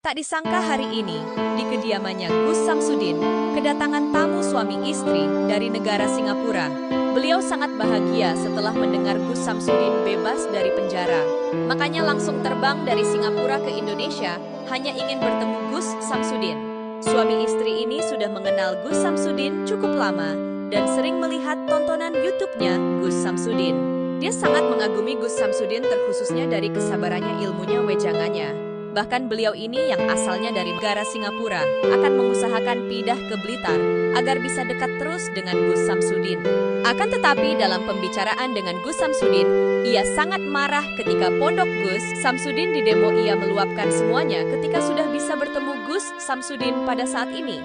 Tak disangka hari ini, di kediamannya Gus Samsudin, kedatangan tamu suami istri dari negara Singapura. Beliau sangat bahagia setelah mendengar Gus Samsudin bebas dari penjara. Makanya langsung terbang dari Singapura ke Indonesia, hanya ingin bertemu Gus Samsudin. Suami istri ini sudah mengenal Gus Samsudin cukup lama dan sering melihat tontonan YouTube-nya Gus Samsudin. Dia sangat mengagumi Gus Samsudin terkhususnya dari kesabarannya, ilmunya, wejangannya. Bahkan beliau ini yang asalnya dari negara Singapura akan mengusahakan pindah ke Blitar agar bisa dekat terus dengan Gus Samsudin. Akan tetapi dalam pembicaraan dengan Gus Samsudin, ia sangat marah ketika pondok Gus Samsudin didemo. Ia meluapkan semuanya ketika sudah bisa bertemu Gus Samsudin pada saat ini.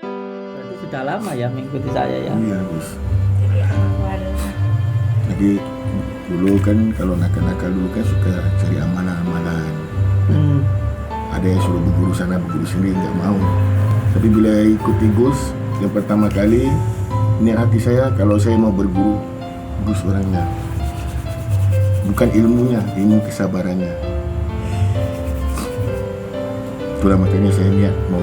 Berarti sudah lama ya mengikuti saya ya? Iya, Gus. Jadi dulu kan kalau nakal-nakal dulu kan suka cari amalan-amalan. Ada yang suruh berguru sana, berguru sini, nggak mau. Tapi bila ikuti Gus, yang pertama kali niat hati saya kalau saya mau berguru, Gus orangnya. Bukan ilmunya, ilmu kesabarannya. Itulah makanya saya niat mau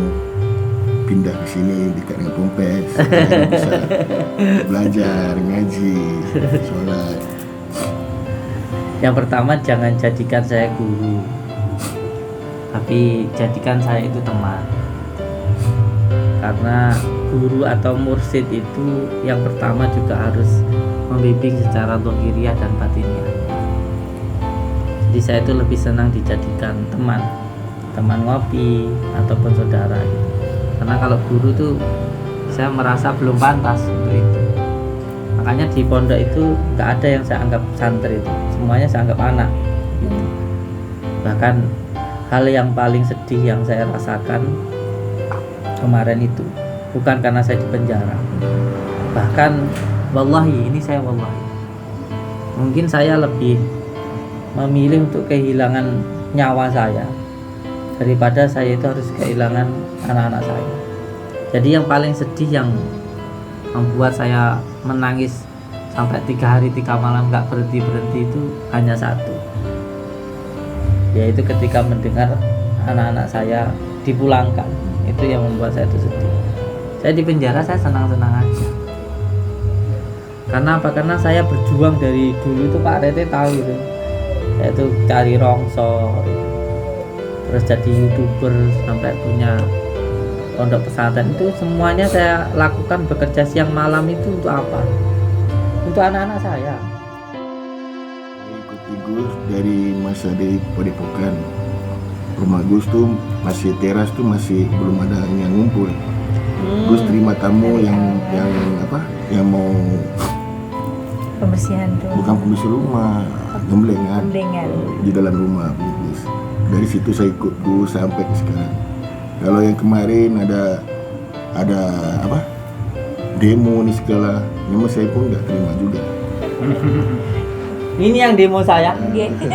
pindah ke sini dekat dengan Pompes, bisa belajar, ngaji, sholat. Yang pertama, jangan jadikan saya guru, tapi jadikan saya itu teman. Karena guru atau mursyid itu yang pertama juga harus membimbing secara zahiriyah dan batiniah. Jadi saya itu lebih senang dijadikan teman ngopi ataupun saudara gitu. Karena kalau guru tuh saya merasa belum pantas untuk itu. Makanya di pondok itu nggak ada yang saya anggap santri, itu semuanya saya anggap anak gitu. Bahkan hal yang paling sedih yang saya rasakan kemarin itu bukan karena saya di penjara. Bahkan wallahi, ini saya wallahi, mungkin saya lebih memilih untuk kehilangan nyawa saya daripada saya itu harus kehilangan anak-anak saya. Jadi yang paling sedih, yang membuat saya menangis sampai 3 hari 3 malam gak berhenti itu hanya satu, yaitu ketika mendengar anak-anak saya dipulangkan. Itu yang membuat saya itu sedih. Saya di penjara saya senang-senang aja. Karena apa? Karena saya berjuang dari dulu itu, Pak Rete tahu itu. Saya itu cari rongsor, terus jadi YouTuber, sampai punya pondok pesantren. Itu semuanya saya lakukan, bekerja siang malam itu untuk apa? Untuk anak-anak saya. Ikuti Gus dari masa di Padepokan. Rumah Gus tuh masih teras tuh masih belum ada yang ngumpul. Gus terima tamu yang mau pembersihan tuh. bukan pembersihan rumah, gemblengan di dalam rumah Gus. Dari situ saya ikut Gus sampai ke sekarang. Kalau yang kemarin ada demo nih segala, memang saya pun nggak terima juga. Ini yang demo saya,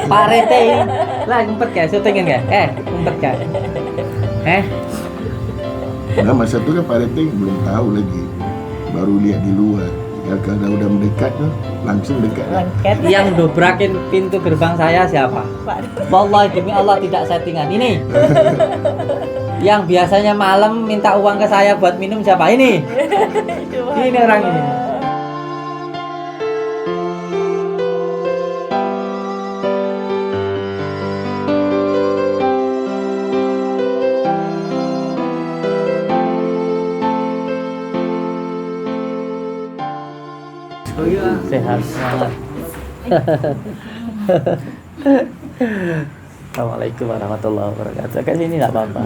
Pak Rete ini. Lah ngumpet guys, syutingin guys. Ngumpet guys. Nah masa itu kan Pak Rete belum tahu lagi, baru lihat di luar. Ya kalau udah mendekat tuh langsung dekat. Yang dobrakin pintu gerbang saya siapa? Wallahi demi Allah tidak settingan. Ini. Yang biasanya malam minta uang ke saya buat minum siapa? Ini. Ini orang ini. Sehat semangat. Assalamualaikum warahmatullahi wabarakatuh. Kan ini nggak apa-apa.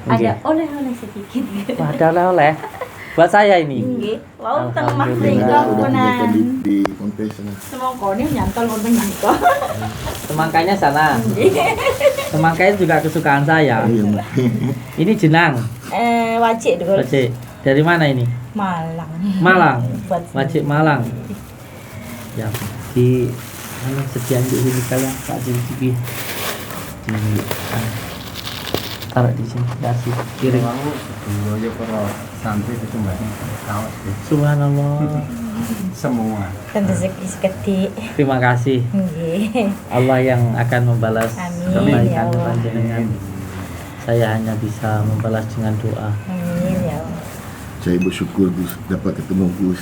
Ada oleh-oleh sedikit. Wah, ada oleh-oleh buat saya ini. Nggih. Wau teng mas Alhamdulillah. Udah punan. mendekat di Pompes sana. Semongkone nyantol wonten nyantol. Semangkanya sana. Semangkanya juga kesukaan saya. Iya. Ini jenang. Wajik dulu. Wajik. Dari mana ini? Malang. Wajik Malang. Ya, di sediaan di sini kalian Pak Jimmy. Taruh di sini, kasih kirim. Dulu aja para santri itu mbaknya tahu. Subhanallah. semua. Dan rezeki sekedik. Terima kasih. Nggih. Allah yang akan membalas Amin, kebaikan ya Allah. panjenengan. Saya hanya bisa membalas dengan doa. Amin ya Allah. Saya bersyukur Gus dapat ketemu Gus,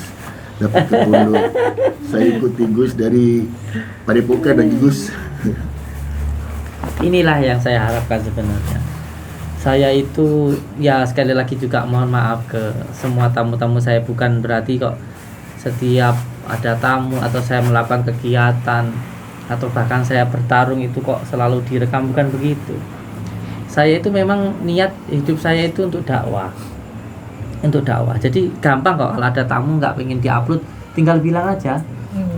dapat ketemu. Saya ikuti Gus dari Padepokan lagi Gus. Inilah yang saya harapkan sebenarnya. Saya itu ya sekali lagi juga mohon maaf ke semua tamu-tamu saya, bukan berarti kok setiap ada tamu atau saya melakukan kegiatan atau bahkan saya bertarung itu kok selalu direkam, bukan begitu. Saya itu memang niat hidup saya itu untuk dakwah. Untuk dakwah. Jadi gampang kok kalau ada tamu nggak pengen diupload, tinggal bilang aja.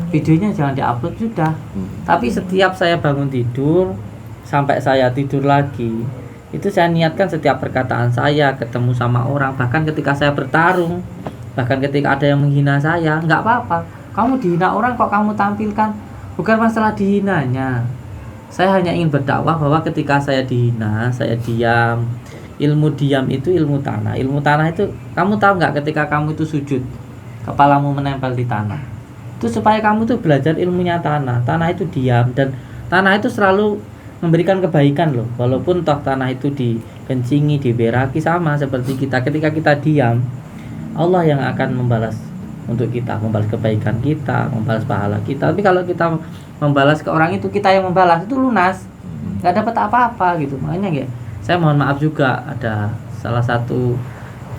Videonya jangan diupload sudah. Tapi setiap saya bangun tidur sampai saya tidur lagi, itu saya niatkan setiap perkataan saya ketemu sama orang, bahkan ketika saya bertarung, bahkan ketika ada yang menghina saya, nggak apa-apa. Kamu dihina orang kok kamu tampilkan, bukan masalah dihinanya. Saya hanya ingin berdakwah bahwa ketika saya dihina, saya diam. Ilmu diam itu ilmu tanah. Ilmu tanah itu kamu tahu nggak, ketika kamu itu sujud, kepalamu menempel di tanah. Itu supaya kamu tuh belajar ilmunya tanah. Tanah itu diam dan tanah itu selalu memberikan kebaikan loh, walaupun toh tanah itu dikencingi, diberaki, sama seperti kita. Ketika kita diam, Allah yang akan membalas untuk kita, membalas kebaikan kita, membalas pahala kita. Tapi kalau kita membalas ke orang itu, kita yang membalas, itu lunas, nggak dapat apa-apa gitu. Makanya ya, saya mohon maaf juga, ada salah satu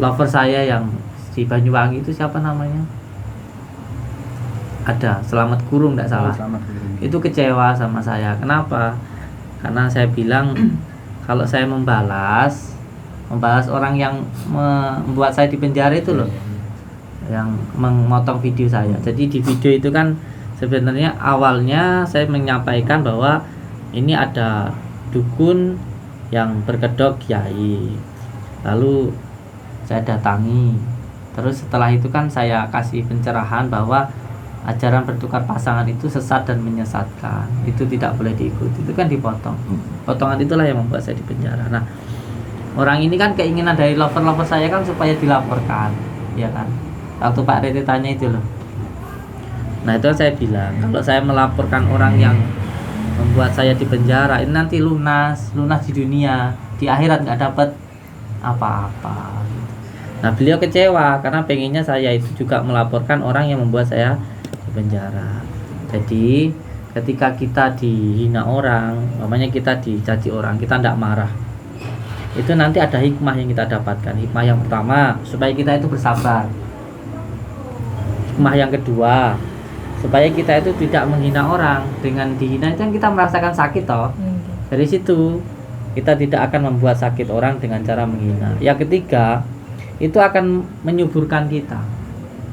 lover saya yang di Banyuwangi itu, siapa namanya? Ada Selamat Kurung, nggak salah. Selamat Kurung. Itu kecewa sama saya. Kenapa? Karena saya bilang kalau saya membalas orang yang membuat saya di penjara itu loh, yang memotong video saya. Jadi di video itu kan sebenarnya awalnya saya menyampaikan bahwa ini ada dukun yang berkedok kiai, lalu saya datangi. Terus setelah itu kan saya kasih pencerahan bahwa ajaran bertukar pasangan itu sesat dan menyesatkan, itu tidak boleh diikuti. Itu kan dipotong. Potongan itulah yang membuat saya di penjara. Nah, orang ini kan keinginan dari lover-lover saya kan supaya dilaporkan, ya kan? Waktu Pak Rete tanya itu loh. Nah, itu saya bilang, kalau saya melaporkan orang yang membuat saya di penjara, ini nanti lunas di dunia, di akhirat nggak dapat apa-apa. Nah, beliau kecewa karena pengennya saya itu juga melaporkan orang yang membuat saya penjara. Jadi ketika kita dihina orang, namanya kita dicaci orang, kita tidak marah, itu nanti ada hikmah yang kita dapatkan. Hikmah yang pertama, supaya kita itu bersabar. Hikmah yang kedua, supaya kita itu tidak menghina orang. Dengan dihina itu kan kita merasakan sakit toh. Dari situ kita tidak akan membuat sakit orang dengan cara menghina. Yang ketiga, itu akan menyuburkan kita,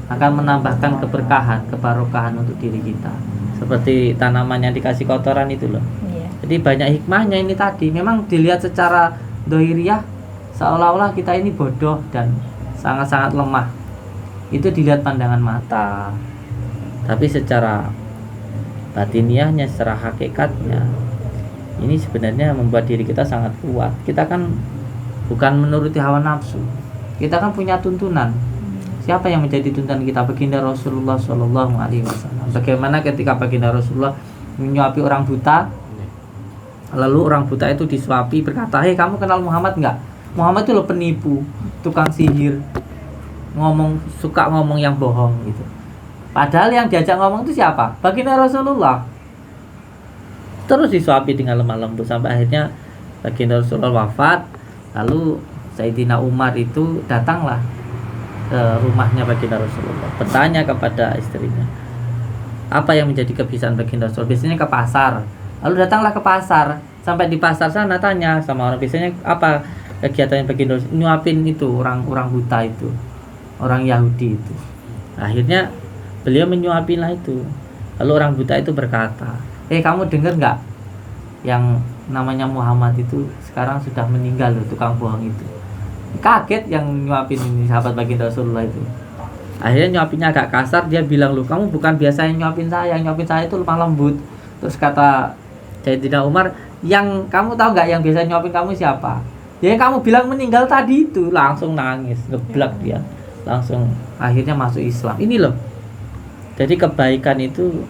akan menambahkan keberkahan, kebarokahan untuk diri kita. Seperti tanaman yang dikasih kotoran itu loh. Iya. Jadi banyak hikmahnya ini tadi. Memang dilihat secara dohiriyah seolah-olah kita ini bodoh dan sangat-sangat lemah. Itu dilihat pandangan mata. Tapi secara batiniahnya, secara hakikatnya, ini sebenarnya membuat diri kita sangat kuat. Kita kan bukan menuruti hawa nafsu. Kita kan punya tuntunan. Siapa yang menjadi tuntunan kita? Baginda Rasulullah Shallallahu Alaihi Wasallam. Bagaimana ketika baginda Rasulullah menyuapi orang buta, lalu orang buta itu disuapi, berkata, "Hei, kamu kenal Muhammad nggak? Muhammad itu loh penipu, tukang sihir, suka ngomong yang bohong gitu." Padahal yang diajak ngomong itu siapa? Baginda Rasulullah. Terus disuapi dengan lemah lembut sampai akhirnya baginda Rasulullah wafat. Lalu Sayyidina Umar itu datanglah ke rumahnya baginda Rasulullah, bertanya kepada istrinya, apa yang menjadi kebiasaan baginda Rasulullah? Biasanya ke pasar. Lalu datanglah ke pasar, sampai di pasar sana tanya sama orang, biasanya apa kegiatannya baginda Rasulullah? Nyuapin itu orang buta itu, orang Yahudi itu. Akhirnya beliau menyuapilah itu. Lalu orang buta itu berkata, kamu dengar nggak yang namanya Muhammad itu sekarang sudah meninggal loh, tukang bohong itu. Kaget yang nyuapin ini sahabat baginda Rasulullah itu. Akhirnya nyuapinnya agak kasar, dia bilang, "Loh, kamu bukan biasa yang nyuapin saya itu lemah lembut." Terus kata Sayyidina Umar, "Yang kamu tahu nggak yang biasa nyuapin kamu siapa?" "Ya, yang kamu bilang meninggal tadi itu." Langsung nangis, ngeblak dia. Langsung akhirnya masuk Islam. Ini loh Jadi kebaikan itu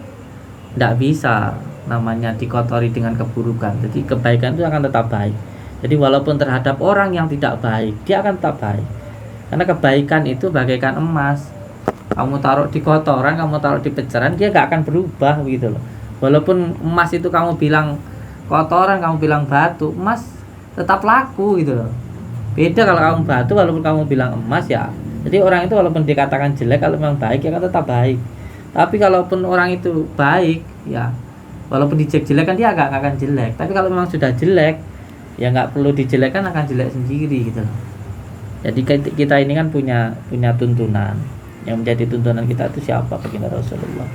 tidak bisa namanya dikotori dengan keburukan. Jadi kebaikan itu akan tetap baik. Jadi walaupun terhadap orang yang tidak baik, dia akan tetap baik. Karena kebaikan itu bagaikan emas. Kamu taruh di kotoran, kamu taruh di pecahan, dia gak akan berubah gitu loh. Walaupun emas itu kamu bilang kotoran, kamu bilang batu, emas tetap laku gitu loh. Beda kalau kamu batu, walaupun kamu bilang emas ya. Jadi orang itu walaupun dikatakan jelek, kalau memang baik ya akan tetap baik. Tapi kalaupun orang itu baik, ya walaupun jelek kan dia agak akan jelek. Tapi kalau memang sudah jelek, ya nggak perlu dijelekkan, akan jelek sendiri gitu loh. Jadi kita ini kan punya tuntunan. Yang menjadi tuntunan kita itu siapa? Baginda Rasulullah.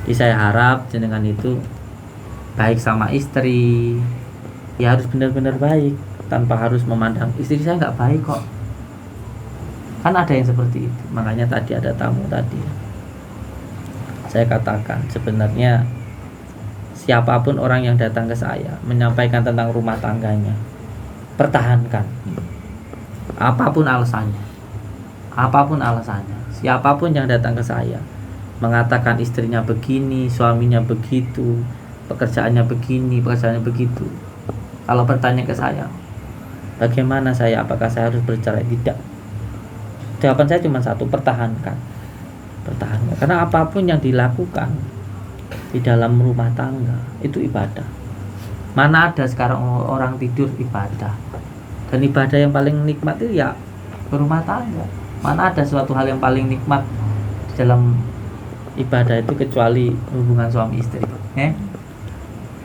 Jadi saya harap jenengan itu baik sama istri, ya harus benar-benar baik, tanpa harus memandang istri saya nggak baik kok. Kan ada yang seperti itu. Makanya tadi ada tamu tadi, saya katakan sebenarnya siapapun orang yang datang ke saya menyampaikan tentang rumah tangganya, pertahankan. Apapun alasannya. Siapapun yang datang ke saya mengatakan istrinya begini, suaminya begitu, pekerjaannya begini, pekerjaannya begitu. Kalau bertanya ke saya, bagaimana saya? Apakah saya harus bercerai? Tidak. Jawaban saya cuma satu, pertahankan. Karena apapun yang dilakukan di dalam rumah tangga itu ibadah. Mana ada sekarang orang tidur ibadah? Dan ibadah yang paling nikmat itu ya berumah tangga. Mana ada suatu hal yang paling nikmat di dalam ibadah itu kecuali hubungan suami istri.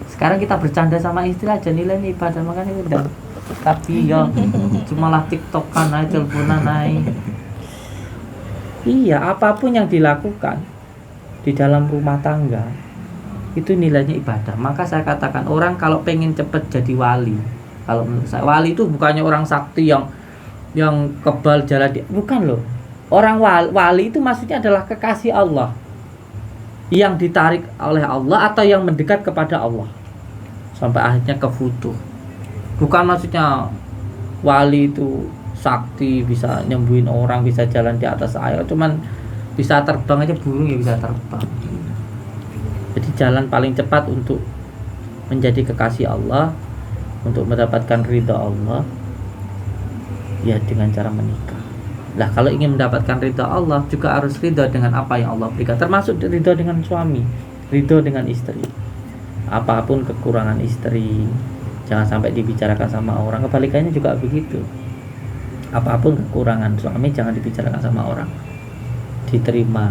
Sekarang kita bercanda sama istri aja nilainya ibadah, makanya udah. Tapi ya cuma lah tiktokan aja, teleponan aja. Iya, apapun yang dilakukan di dalam rumah tangga itu nilainya ibadah. Maka saya katakan orang kalau pengen cepat jadi wali, kalau menurut saya wali itu bukannya orang sakti yang kebal jalan dia, bukan loh. Orang wali itu maksudnya adalah kekasih Allah yang ditarik oleh Allah atau yang mendekat kepada Allah sampai akhirnya ke futuh. Bukan maksudnya wali itu sakti, bisa nyembuhin orang, bisa jalan di atas air, cuman bisa terbang aja, burung ya bisa terbang. Jadi jalan paling cepat untuk menjadi kekasih Allah, untuk mendapatkan ridha Allah, ya dengan cara menikah. Nah, kalau ingin mendapatkan ridha Allah juga harus ridha dengan apa yang Allah berikan, termasuk ridha dengan suami, ridha dengan istri. Apapun kekurangan istri jangan sampai dibicarakan sama orang. Kebalikannya juga begitu. Apapun kekurangan suami jangan dibicarakan sama orang. Diterima,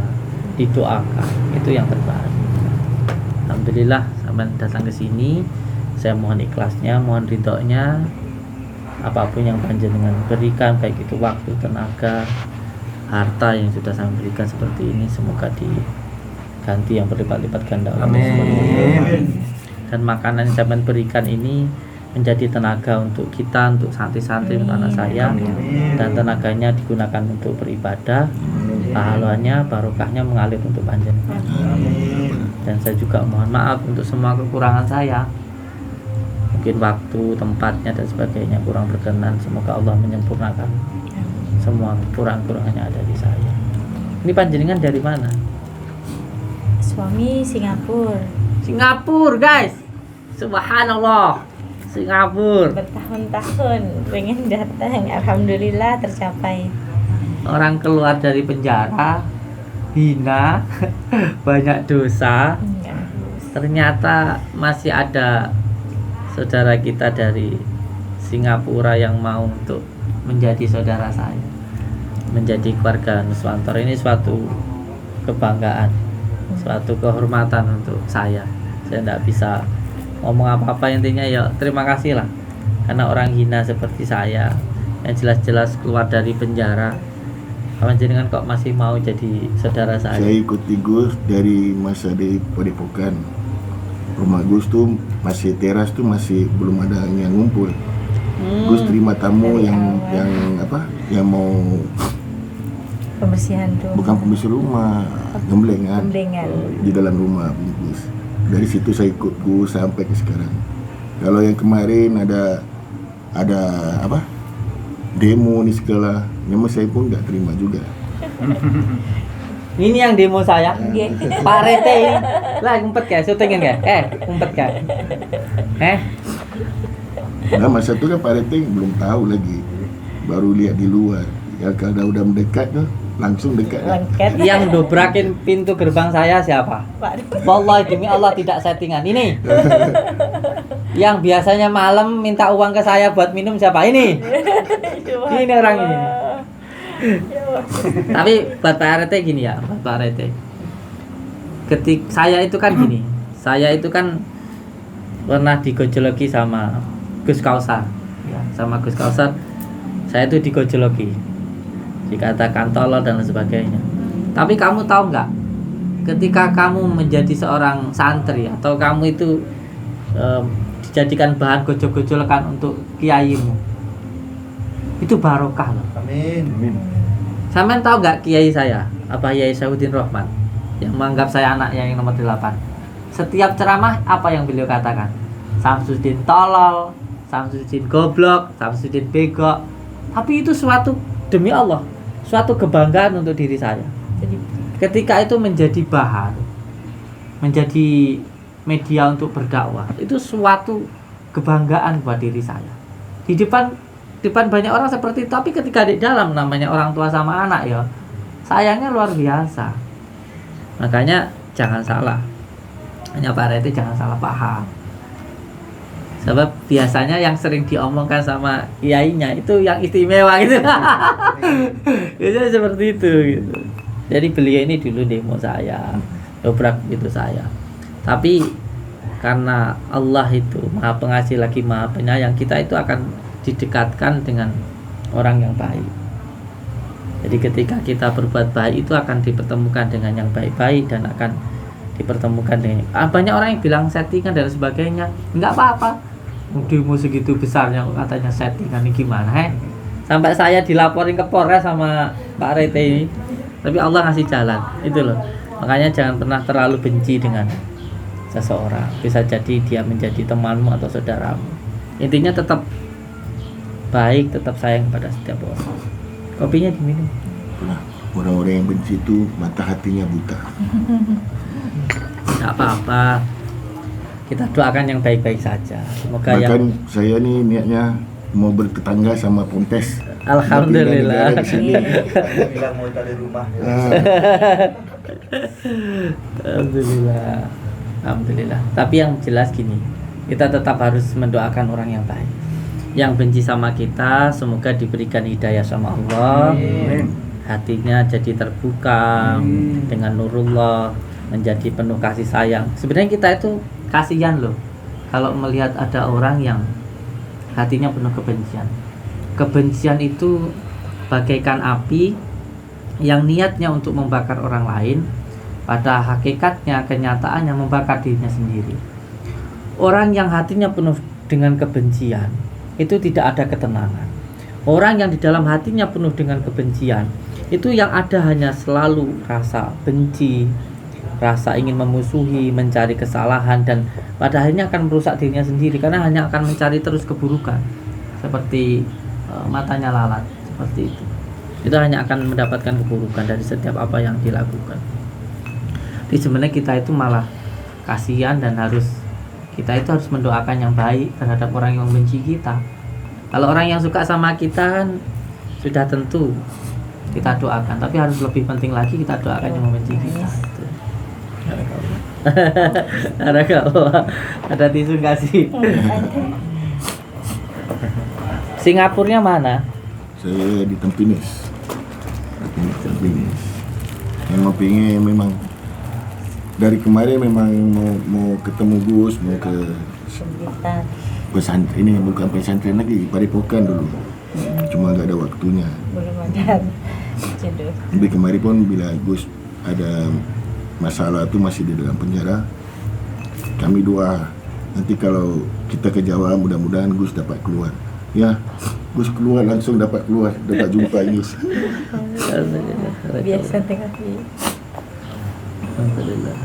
didoakan, itu yang terbaik. Alhamdulillah sampai datang ke sini, saya mohon ikhlasnya, mohon ridhonya. Apapun yang panjenengan berikan, baik itu waktu, tenaga, harta yang sudah saya berikan seperti ini, semoga diganti yang berlipat-lipat ganda. Amin. Dan makanan yang saya berikan ini menjadi tenaga untuk kita, untuk santri-santri, untuk anak saya. Dan tenaganya digunakan untuk beribadah. Pahalanya, barokahnya mengalir untuk panjenengan. Dan saya juga mohon maaf untuk semua kekurangan saya. Mungkin waktu, tempatnya dan sebagainya kurang berkenan. Semoga Allah menyempurnakan semua kekurangan-kekurangannya ada di saya. Ini panjenengan dari mana? Suami Singapura. Singapura, guys. Subhanallah. Singapura. Bertahun-tahun pengen datang, alhamdulillah tercapai. Orang keluar dari penjara, hina, banyak dosa. Ternyata masih ada saudara kita dari Singapura yang mau untuk menjadi saudara saya, menjadi keluarga Nuswantoro. Ini suatu kebanggaan, suatu kehormatan untuk saya. Saya tidak bisa ngomong apa-apa, intinya ya terima kasih lah. Karena orang hina seperti saya yang jelas-jelas keluar dari penjara, panjenengan kok masih mau jadi saudara saya. Saya ikuti Gus dari masa di Padepokan. Rumah Gus tuh masih teras tuh masih belum ada yang ngumpul. Gus terima tamu yang mau Pembersihan rumah. bukan pembersih rumah, gemblengan Gemblengan. di dalam rumah Gus. Dari situ saya ikut Gus sampai ke sekarang. Kalau yang kemarin ada demo nih segala, memang saya pun nggak terima juga. Ini yang demo saya. Nggih. Pak Rete ini. Lah ngumpet guys, syutingin guys. Ngumpet guys. Nah masa itu kan Pak Rete belum tahu lagi, baru lihat di luar. Ya kalau udah mendekat tuh langsung dekat. Lengket. Yang dobrakin pintu gerbang saya siapa? Pak. Wallahi demi Allah tidak settingan. Ini. Yang biasanya malam minta uang ke saya buat minum siapa? Ini. Ini orang ini. Tapi buat Pak RT gini ya, buat Pak RT. Saya itu kan gini. Saya itu kan pernah digojologi sama Gus Kausar. Ya, sama Gus Kausar. Saya itu digojologi. Dikatakan tolol dan lain sebagainya. Tapi kamu tahu nggak? Ketika kamu menjadi seorang santri atau kamu itu dijadikan bahan gojol-gojolkan untuk kiaimu, itu barokah loh. Amin. Sampean tahu nggak kiai saya, apa Yai Syaifuddin Rahman, yang menganggap saya anaknya yang nomor 8. Setiap ceramah apa yang beliau katakan? Samsudin tolol, Samsudin goblok, Samsudin bego. Tapi itu suatu, demi Allah, suatu kebanggaan untuk diri saya. Ketika itu menjadi bahan, menjadi media untuk berdakwah, itu suatu kebanggaan buat diri saya. Di depan banyak orang seperti itu, tapi ketika di dalam namanya orang tua sama anak ya, sayangnya luar biasa. Makanya jangan salah, hanya Pak Rete jangan salah paham. Sebab biasanya yang sering diomongkan sama kiainya itu yang istimewa gitu. Biasanya seperti itu gitu. Jadi beliau ini dulu demo saya, dobrak gitu saya. Tapi karena Allah itu Maha Pengasih lagi Maha Penyayang, kita itu akan didekatkan dengan orang yang baik. Jadi ketika kita berbuat baik itu akan dipertemukan dengan yang baik-baik dan akan dipertemukan dengan banyak orang yang bilang settingan dan sebagainya. Enggak apa-apa. Demo segitu besarnya katanya settingan, ini gimana? Sampai saya dilaporin ke Polres sama Pak Rete ini. Tapi Allah ngasih jalan, itu loh. Makanya jangan pernah terlalu benci dengan seseorang. Bisa jadi dia menjadi temanmu atau saudaramu. Intinya tetap baik, tetap sayang pada setiap orang. Kopinya diminum. Nah, orang-orang yang benci itu mata hatinya buta. Tidak apa-apa. Kita doakan yang baik-baik saja. Semoga Bahkan yang saya nih niatnya mau bertetangga sama Pontes. Alhamdulillah. Bilang mau dari rumah. Alhamdulillah. Tapi yang jelas gini, kita tetap harus mendoakan orang yang baik. Yang benci sama kita, semoga diberikan hidayah sama Allah. Hatinya jadi terbuka dengan nurullah, menjadi penuh kasih sayang. Sebenarnya kita itu kasihan loh kalau melihat ada orang yang hatinya penuh kebencian. Kebencian itu bagaikan api yang niatnya untuk membakar orang lain, pada hakikatnya kenyataannya membakar dirinya sendiri. Orang yang hatinya penuh dengan kebencian itu tidak ada ketenangan. Orang yang di dalam hatinya penuh dengan kebencian itu yang ada hanya selalu rasa benci, rasa ingin memusuhi, mencari kesalahan, dan pada akhirnya akan merusak dirinya sendiri karena hanya akan mencari terus keburukan seperti matanya lalat, seperti itu. Itu hanya akan mendapatkan keburukan dari setiap apa yang dilakukan. Jadi sebenarnya kita itu malah kasihan dan kita itu harus mendoakan yang baik terhadap orang yang membenci kita. Kalau orang yang suka sama kita kan sudah tentu kita doakan, tapi harus lebih penting lagi kita doakan yang membenci kita. Ada tisu nggak sih? Singapurnya mana? Saya di Tampines. Memang dari kemarin memang mau ketemu Gus, mau ke Sembilan. pesantren. Ini bukan pesantren lagi, padepokan dulu. Cuma nggak ada waktunya. Belum ada jodoh. Tapi kemarin pun bila Gus ada masalah itu masih di dalam penjara, kami doa nanti kalau kita ke Jawa mudah-mudahan Gus dapat keluar. Ya, Gus keluar langsung dapat jumpa Gus. Biasa tengah Alhamdulillah.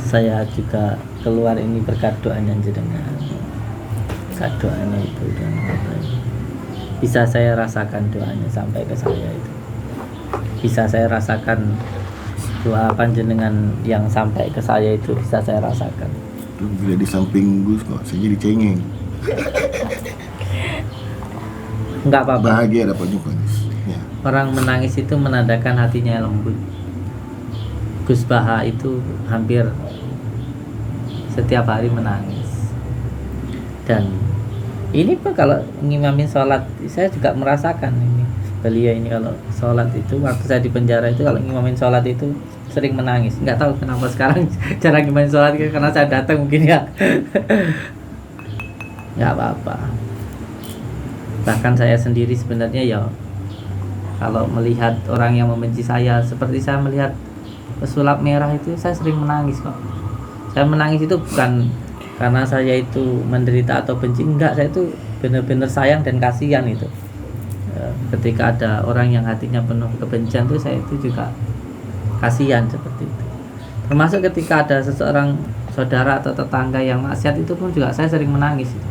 Saya juga keluar ini berkat doanya jenengan. Berkat doanya itu dan bisa saya rasakan doanya sampai ke saya itu. bisa saya rasakan, doa panjenengan yang sampai ke saya itu bisa saya rasakan. Terus bila di samping Gus kok saya jadi cengeng. Enggak apa-apa. Bahagia dapat jumpa Gus. Ya. Orang menangis itu menandakan hatinya lembut. Gus Baha itu hampir setiap hari menangis. Dan ini pun kalau ngimamin sholat, saya juga merasakan ini. Beliau ini kalau sholat itu, waktu saya di penjara itu kalau ngimamin sholat itu sering menangis. Nggak tahu kenapa sekarang cara ngimamin sholat karena saya datang mungkin ya. Nggak apa-apa. Bahkan saya sendiri sebenarnya ya, kalau melihat orang yang membenci saya, seperti saya melihat pesulap merah itu, saya sering menangis kok. Saya menangis itu bukan karena saya itu menderita atau benci, enggak, saya itu benar-benar sayang dan kasihan itu. Ketika ada orang yang hatinya penuh kebencian itu, saya itu juga kasihan seperti itu. Termasuk ketika ada seseorang saudara atau tetangga yang maksiat itu pun juga saya sering menangis itu.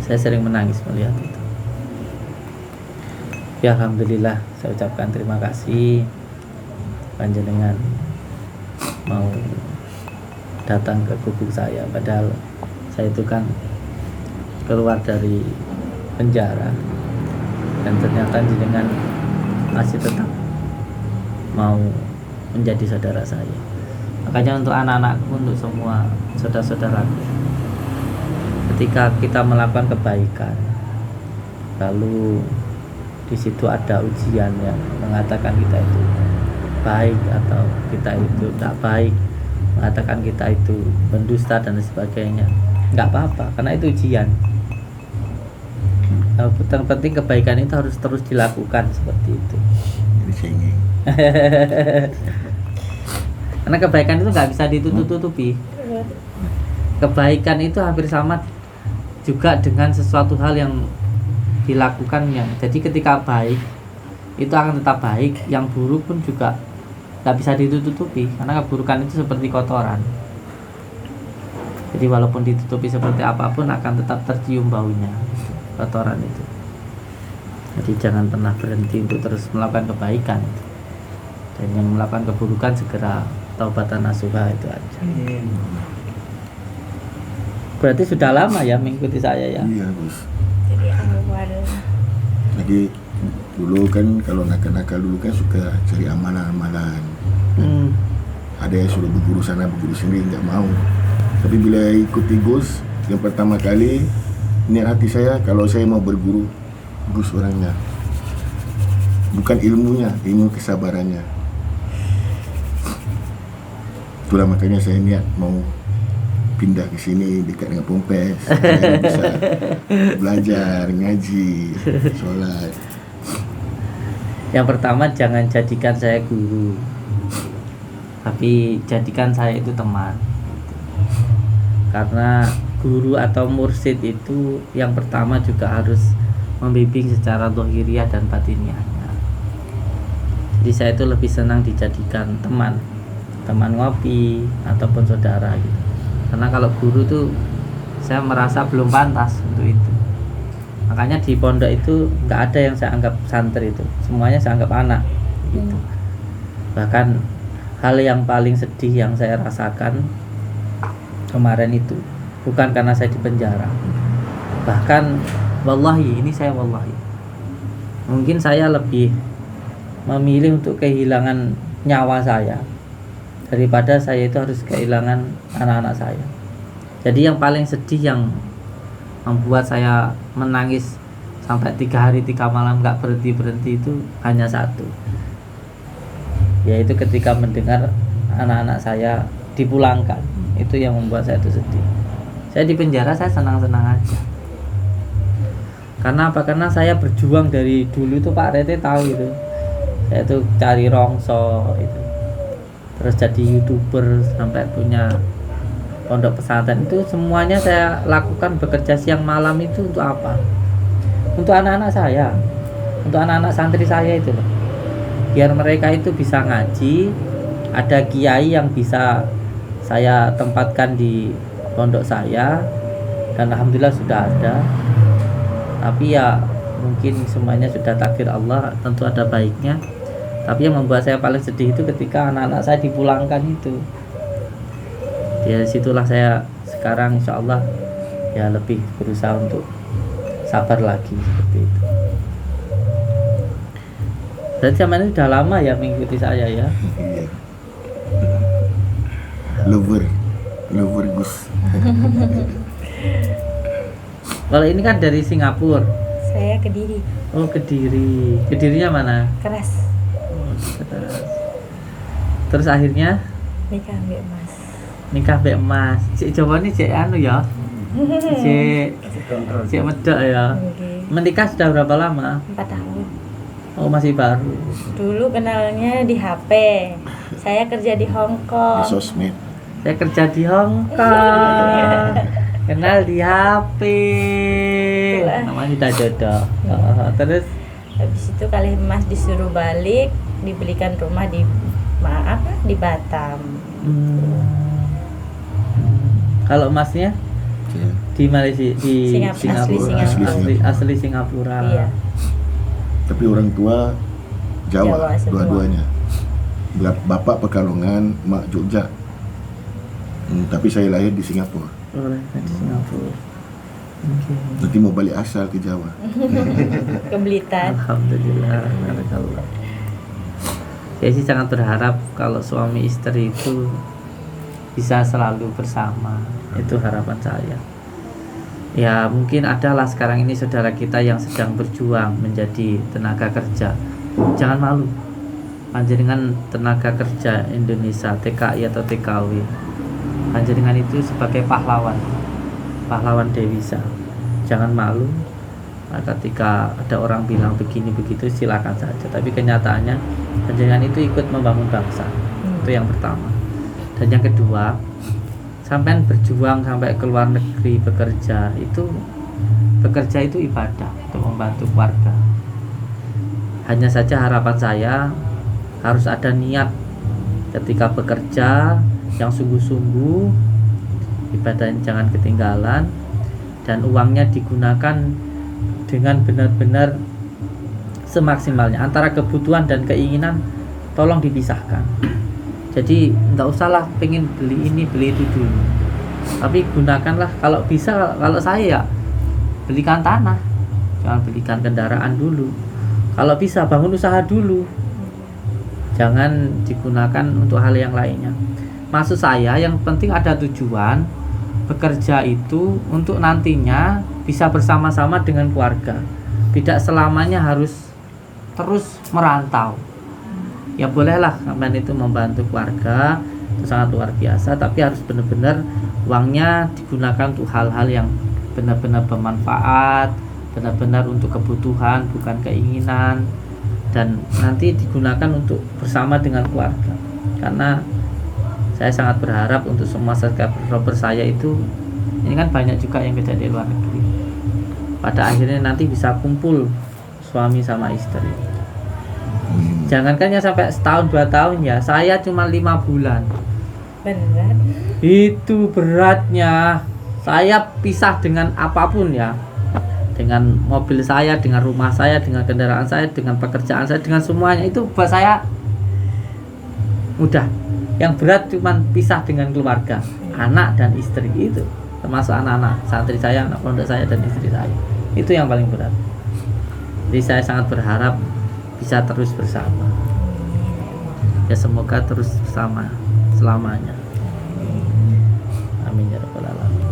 Saya sering menangis melihat itu. Ya alhamdulillah, saya ucapkan terima kasih panjenengan mau datang ke gubuk saya, padahal saya itu kan keluar dari penjara dan ternyata jenengan masih tetap mau menjadi saudara saya. Makanya untuk anak-anakku, untuk semua saudara-saudaraku, ketika kita melakukan kebaikan lalu di situ ada ujian yang mengatakan kita itu baik atau kita itu tak baik, mengatakan kita itu pendusta dan sebagainya, nggak apa-apa karena itu ujian. Yang penting kebaikan itu harus terus dilakukan seperti itu. Jadi cengeng. Karena kebaikan itu nggak bisa ditutup-tutupi. Kebaikan itu hampir sama juga dengan sesuatu hal yang dilakukannya. Jadi ketika baik itu akan tetap baik, yang buruk pun juga nggak bisa ditutupi karena keburukan itu seperti kotoran. Jadi walaupun ditutupi seperti apapun akan tetap tercium baunya, kotoran itu. Jadi jangan pernah berhenti untuk terus melakukan kebaikan, dan yang melakukan keburukan segera taubatan nasuha, itu aja. Berarti sudah lama ya mengikuti saya ya? Iya Gus. Jadi awal Lagi dulu kan kalau nakal-nakal dulu kan suka cari amalan-amalan. Ada yang suruh berguru sana berguru sini, nggak mau. Tapi bila ikuti Gus yang pertama kali, niat hati saya kalau saya mau berguru Gus orangnya, bukan ilmunya, ilmu kesabarannya. Itulah makanya saya niat mau pindah ke sini dekat dengan Pompes, supaya bisa belajar, ngaji, sholat. Yang pertama, jangan jadikan saya guru, tapi jadikan saya itu teman. Karena guru atau mursyid itu yang pertama juga harus membimbing secara zahiriyah dan batiniahnya. Jadi saya itu lebih senang dijadikan teman ngopi ataupun saudara gitu. Karena kalau guru tuh saya merasa belum pantas untuk itu. Makanya di pondok itu nggak ada yang saya anggap santri, itu semuanya saya anggap anak gitu. Bahkan hal yang paling sedih yang saya rasakan kemarin itu bukan karena saya di penjara, bahkan wallahi, ini saya wallahi, mungkin saya lebih memilih untuk kehilangan nyawa saya daripada saya itu harus kehilangan anak-anak saya. Jadi yang paling sedih, yang membuat saya menangis sampai 3 hari 3 malam gak berhenti itu hanya satu, yaitu ketika mendengar anak-anak saya dipulangkan. Itu yang membuat saya itu sedih. Saya di penjara saya senang-senang aja. Karena apa? Karena saya berjuang dari dulu itu, Pak Rete tahu itu. Saya itu cari rongso itu, terus jadi YouTuber sampai punya pondok pesantren, itu semuanya saya lakukan, bekerja siang malam itu untuk apa? Untuk anak-anak saya, untuk anak-anak santri saya itu loh. Biar mereka itu bisa ngaji, ada kiai yang bisa saya tempatkan di pondok saya, dan alhamdulillah sudah ada. Tapi ya mungkin semuanya sudah takdir Allah, tentu ada baiknya. Tapi yang membuat saya paling sedih itu ketika anak-anak saya dipulangkan itu. Dari situlah saya sekarang insya Allah ya lebih berusaha untuk sabar lagi seperti itu. Berarti zaman ini udah lama ya mengikuti saya ya. Iya. Lover Gus. Kalau ini kan dari Singapura. Saya Kediri, Oh, Kediri. Kedirinya mana? keras Terus akhirnya nikah ambil Mas. nikah mbek Mas. Cik Jawa ini cik anu ya. Cik medok ya. Oke. Menikah sudah berapa lama? 4 tahun. Oh, masih baru. Dulu kenalnya di HP. Saya kerja di Hong Di Kong. sosmed. Saya kerja di Hong Kong. Kenal di HP. Itulah. Namanya sudah jodoh. Terus Habis itu kali Mas disuruh balik, dibelikan rumah di di Batam. Kalau Masnya Saya di Malaysia, di Singapura, asli Singapura. Asli Singapura. Iya. Tapi orang tua Jawa Jawa, semua. dua-duanya. Bapak Pekalongan, mak Jogja. Tapi saya lahir di Singapura. Oh, di Singapura. Oke. Nanti mau balik asal ke Jawa. Ke Blitar. Alhamdulillah, barakallah. Saya sih sangat berharap kalau suami istri itu bisa selalu bersama. Itu harapan saya. Ya mungkin adalah sekarang ini saudara kita yang sedang berjuang menjadi tenaga kerja. Jangan malu. Panjenengan tenaga kerja Indonesia, TKI atau TKW. Panjenengan itu sebagai pahlawan Dewisa. Jangan malu. Nah, ketika ada orang bilang begini begitu silakan saja. Tapi kenyataannya panjenengan itu ikut membangun bangsa. Itu yang pertama. Dan yang kedua, sampai berjuang sampai ke luar negeri bekerja itu ibadah untuk membantu keluarga. Hanya saja harapan saya harus ada niat ketika bekerja yang sungguh-sungguh, ibadahnya jangan ketinggalan, dan uangnya digunakan dengan benar-benar semaksimalnya. Antara kebutuhan dan keinginan tolong dipisahkan. Jadi enggak usahlah pengen beli ini beli itu dulu, tapi gunakanlah kalau bisa. Kalau saya ya belikan tanah, jangan belikan kendaraan dulu. Kalau bisa bangun usaha dulu, jangan digunakan untuk hal yang lainnya. Maksud saya yang penting ada tujuan. Bekerja itu untuk nantinya bisa bersama-sama dengan keluarga, tidak selamanya harus terus merantau. Ya bolehlah sampean itu membantu keluarga, itu sangat luar biasa, tapi harus benar-benar uangnya digunakan untuk hal-hal yang benar-benar bermanfaat, benar-benar untuk kebutuhan bukan keinginan, dan nanti digunakan untuk bersama dengan keluarga. Karena saya sangat berharap untuk semua subscriber saya itu, ini kan banyak juga yang kerja di luar negeri, pada akhirnya nanti bisa kumpul suami sama istri. Jangankan ya sampai setahun 2 tahun ya, saya cuma 5 bulan. Beneran. Itu beratnya. Saya pisah dengan apapun ya, dengan mobil saya, dengan rumah saya, dengan kendaraan saya, dengan pekerjaan saya, dengan semuanya. Itu buat saya mudah. Yang berat cuma pisah dengan keluarga, anak dan istri, itu termasuk anak-anak santri saya, anak pondok saya, dan istri saya. Itu yang paling berat. Jadi saya sangat berharap bisa terus bersama. Ya semoga terus bersama selamanya. Amin ya rabbal alamin.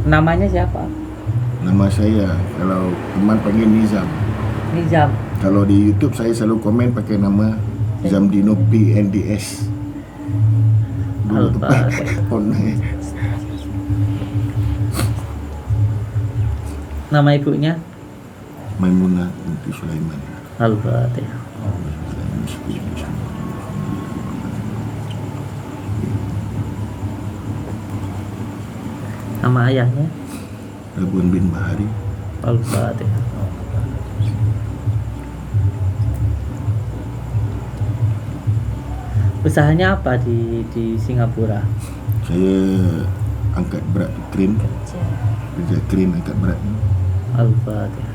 Namanya siapa? Nama saya, kalau teman panggil Nizam. Nizam. Kalau di YouTube saya selalu komen pakai nama Zamdino PNDS. Dulu tempat online. Nama ibunya? Maimunah binti Sulaiman. Al-Fatihah. Nama ayahnya? Rabun bin Bahari. Al-Fatihah. Usahanya apa di Singapura? Saya angkat berat kren, Kerja. kerja kren angkat berat. Al-Fatihah.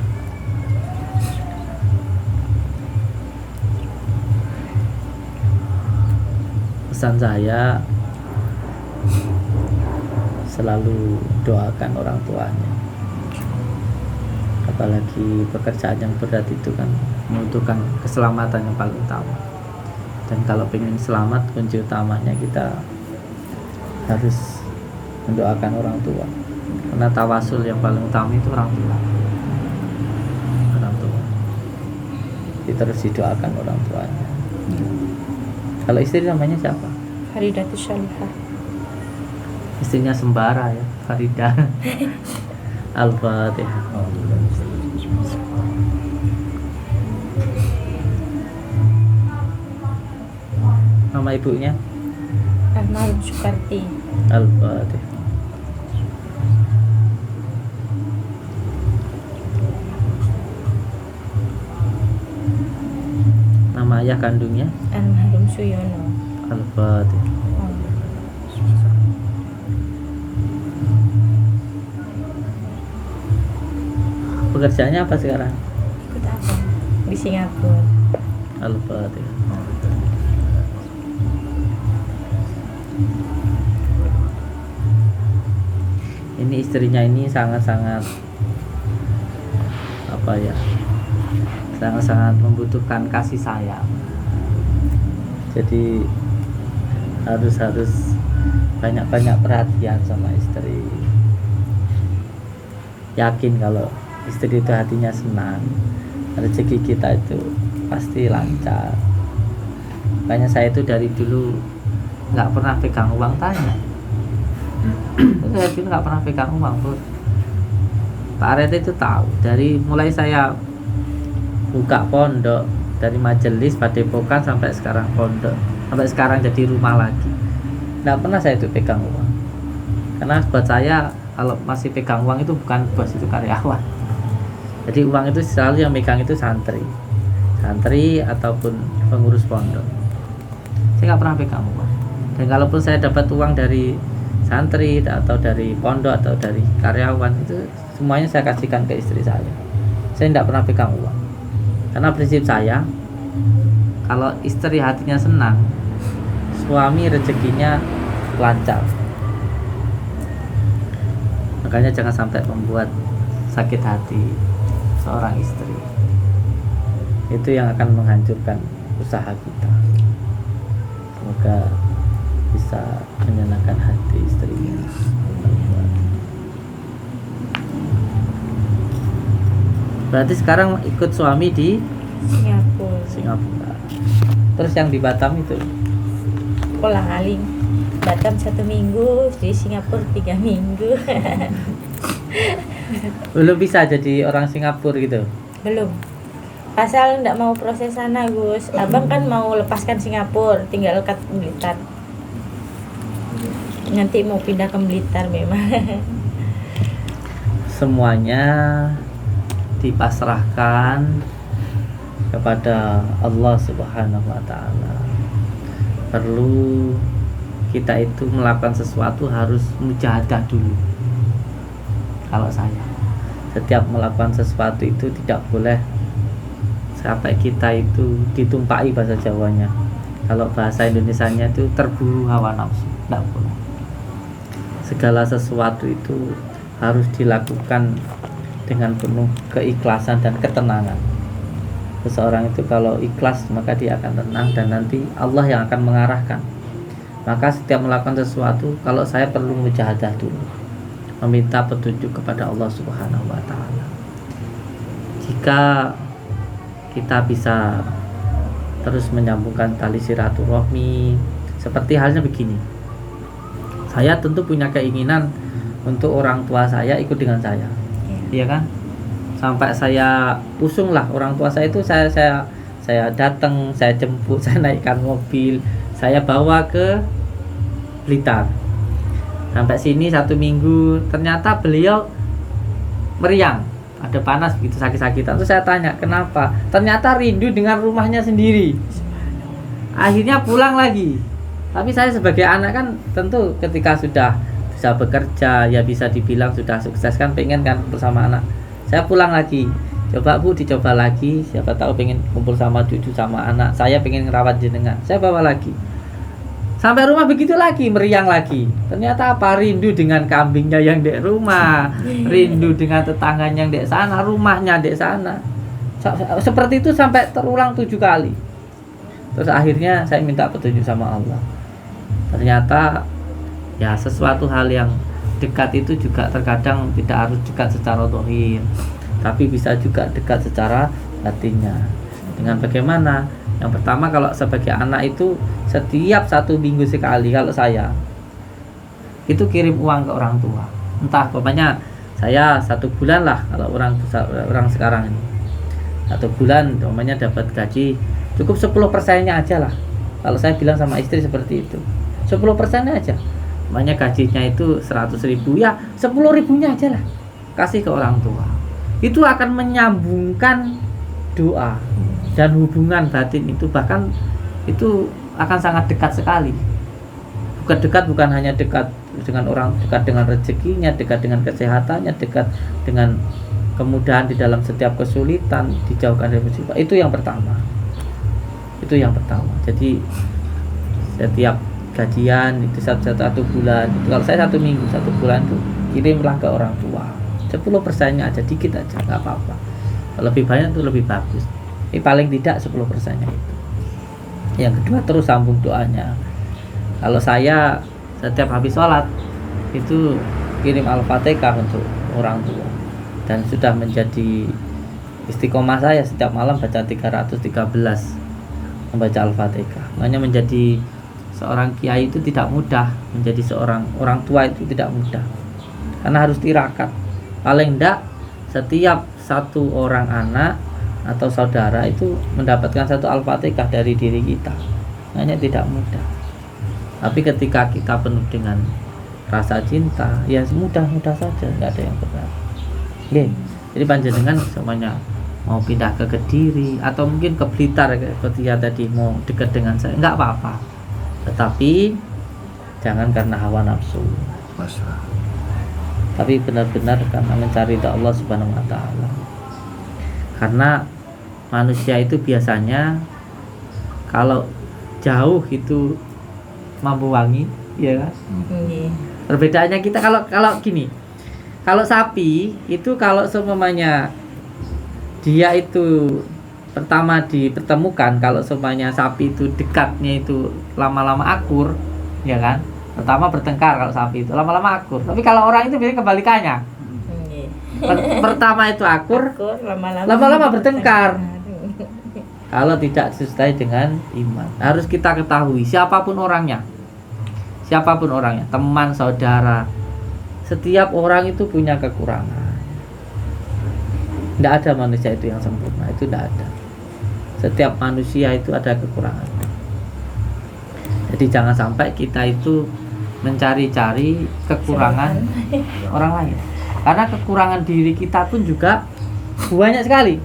Pesan saya selalu doakan orang tuanya, apalagi pekerjaan yang berat itu kan membutuhkan keselamatan yang paling utama. Dan kalau pengen selamat, kunci utamanya kita harus mendoakan orang tua, karena tawasul yang paling utama itu orang tua. Kita harus didoakan orang tuanya. Kalau istri namanya siapa? Faridatus Salihah. Istrinya Sembara ya, Farida. Al-Fatihah. Nama ibunya? Almarhum Sukarti. Al-Fatihah. Nama ayah kandungnya? Almarhum Suyono. Al-Fatihah. Pekerjaannya apa sekarang? Ikut apa? Di Singapura. Al-Fatihah. Ini istrinya ini sangat-sangat apa ya? Sangat-sangat membutuhkan kasih sayang. Jadi harus banyak-banyak perhatian sama istri. Yakin kalau istri itu hatinya senang, rezeki kita itu pasti lancar. Makanya saya itu dari dulu nggak pernah pegang uang tanya. Saya dulu nggak pernah pegang uang tuh. Pak Aret itu tahu dari mulai saya buka pondok, dari majelis padepokan sampai sekarang pondok, sampai sekarang jadi rumah lagi, nggak pernah saya itu pegang uang. Karena buat saya kalau masih pegang uang itu bukan bos, itu karyawan. Jadi uang itu selalu yang megang itu santri ataupun pengurus pondok. Saya nggak pernah pegang uang. Dan kalaupun saya dapat uang dari santri atau dari pondok atau dari karyawan, itu semuanya saya kasihkan ke istri saya. Saya tidak pernah pegang uang. Karena prinsip saya, kalau istri hatinya senang, suami rezekinya lancar. Makanya jangan sampai membuat sakit hati seorang istri. Itu yang akan menghancurkan usaha kita. Semoga bisa menyenangkan hati istrinya. Berarti sekarang ikut suami di Singapura. Terus yang di Batam itu? Kolang-aling. Batam 1 minggu, di Singapura 3 minggu. Belum bisa jadi orang Singapura gitu? Belum. Pasal nggak mau proses sana, Gus. Abang kan mau lepaskan Singapura, tinggal kat Blitar. Nanti mau pindah ke Blitar memang. Semuanya dipasrahkan kepada Allah Subhanahu wa Ta'ala. Perlu kita itu melakukan sesuatu harus mujahadah dulu. Kalau saya, setiap melakukan sesuatu itu tidak boleh sampai kita itu ditumpai, bahasa Jawanya. Kalau bahasa Indonesianya itu terburu hawa nafsu, tidak boleh. Segala sesuatu itu harus dilakukan dengan penuh keikhlasan dan ketenangan. Seseorang itu kalau ikhlas maka dia akan tenang, dan nanti Allah yang akan mengarahkan. Maka setiap melakukan sesuatu, kalau saya perlu mujahadah dulu, meminta petunjuk kepada Allah Subhanahu wa Ta'ala. Jika kita bisa terus menyambungkan tali silaturahmi, seperti halnya begini, saya tentu punya keinginan untuk orang tua saya ikut dengan saya, iya kan? Sampai saya usunglah orang tua saya itu, saya datang, saya jemput, saya naikkan mobil, saya bawa ke Blitar. Sampai sini 1 minggu, ternyata beliau meriang, ada panas begitu, sakit-sakitan. Terus saya tanya kenapa, ternyata rindu dengan rumahnya sendiri. Akhirnya pulang lagi. Tapi saya sebagai anak kan tentu ketika sudah bisa bekerja, ya bisa dibilang sudah sukses kan, pengen kan bersama anak. Saya pulang lagi, coba Bu, dicoba lagi, siapa tahu pengen kumpul sama cucu sama anak, saya pengen ngerawat jenengan, saya bawa lagi. Sampai rumah begitu lagi, meriang lagi. Ternyata apa? Rindu dengan kambingnya yang di rumah, rindu dengan tetangganya yang di sana, rumahnya di sana. Seperti itu sampai terulang 7 kali. Terus akhirnya saya minta petunjuk sama Allah. Ternyata ya sesuatu hal yang dekat itu juga terkadang tidak harus dekat secara zahir, tapi bisa juga dekat secara batinnya. Dengan bagaimana? Yang pertama, kalau sebagai anak itu setiap 1 minggu sekali, kalau saya itu kirim uang ke orang tua. Entah pokoknya saya 1 bulan lah, kalau orang sekarang ini 1 bulan pokoknya dapat gaji cukup 10%-nya aja lah. Kalau saya bilang sama istri seperti itu, 10%-nya aja. Makanya gajinya itu 100.000, ya 10.000-nya aja lah kasih ke orang tua. Itu akan menyambungkan doa dan hubungan batin itu, bahkan itu akan sangat dekat sekali. Bukan dekat, bukan hanya dekat dengan orang, dekat dengan rezekinya, dekat dengan kesehatannya, dekat dengan kemudahan di dalam setiap kesulitan, dijauhkan dari musibah. Itu yang pertama. Itu yang pertama. Jadi setiap gajian itu satu bulan itu, kalau saya 1 minggu 1 bulan itu kirimlah ke orang tua 10%-nya aja, dikit aja, nggak apa-apa. Lebih banyak itu lebih bagus. Ini paling tidak 10%-nya itu. Yang kedua, terus sambung doanya. Kalau saya setiap habis sholat itu kirim Al-Fatihah untuk orang tua, dan sudah menjadi istiqomah saya setiap malam baca 313 membaca Al-Fatihah. Makanya menjadi seorang kiai itu tidak mudah, menjadi seorang orang tua itu tidak mudah, karena harus tirakat. Paling tidak setiap 1 orang anak atau saudara itu mendapatkan 1 Al-Fatihah dari diri kita. Makanya tidak mudah. Tapi ketika kita penuh dengan rasa cinta, ya mudah-mudah saja, nggak ada yang berat. Jadi panjenengan semuanya mau pindah ke Kediri atau mungkin ke Blitar ketika tadi mau dekat dengan saya, nggak apa-apa. Tetapi jangan karena hawa nafsu, tapi benar-benar karena mencari ridha Allah Subhanahu wa taala. Karena manusia itu biasanya kalau jauh itu mampu wangi, ya kan? Perbedaannya kita kalau gini, kalau sapi itu kalau seumpamanya dia itu pertama dipertemukan, kalau seumpamanya sapi itu dekatnya itu lama-lama akur, ya kan? Pertama bertengkar kalau sapi itu, lama-lama akur. Tapi kalau orang itu biasanya kebalikannya. Pertama itu akur, lama-lama bertengkar. Kalau tidak disertai dengan iman. Harus kita ketahui siapapun orangnya, teman, saudara, setiap orang itu punya kekurangan. Tidak ada manusia itu yang sempurna, itu tidak ada. Setiap manusia itu ada kekurangan. Jadi jangan sampai kita itu mencari-cari kekurangan orang lain, karena kekurangan diri kita pun juga banyak sekali.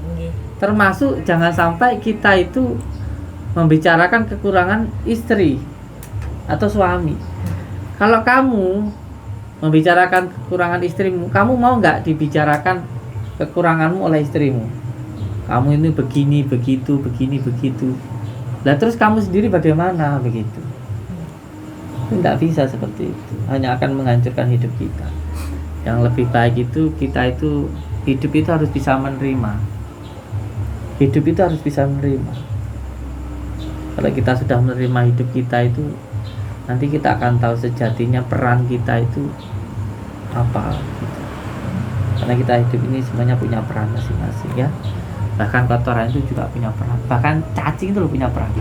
Termasuk jangan sampai kita itu membicarakan kekurangan istri atau suami. Kalau kamu membicarakan kekurangan istrimu, kamu mau nggak dibicarakan kekuranganmu oleh istrimu? Kamu ini begini, begitu, begini, begitu. Lah terus kamu sendiri bagaimana begitu? Tidak bisa seperti itu. Hanya akan menghancurkan hidup kita. Yang lebih baik itu kita itu hidup itu harus bisa menerima. Hidup itu harus bisa menerima. Kalau kita sudah menerima hidup kita itu, nanti kita akan tahu sejatinya peran kita itu apa. Karena kita hidup ini semuanya punya peran masing-masing, ya. Bahkan kotoran itu juga punya peran. Bahkan cacing itu punya peran.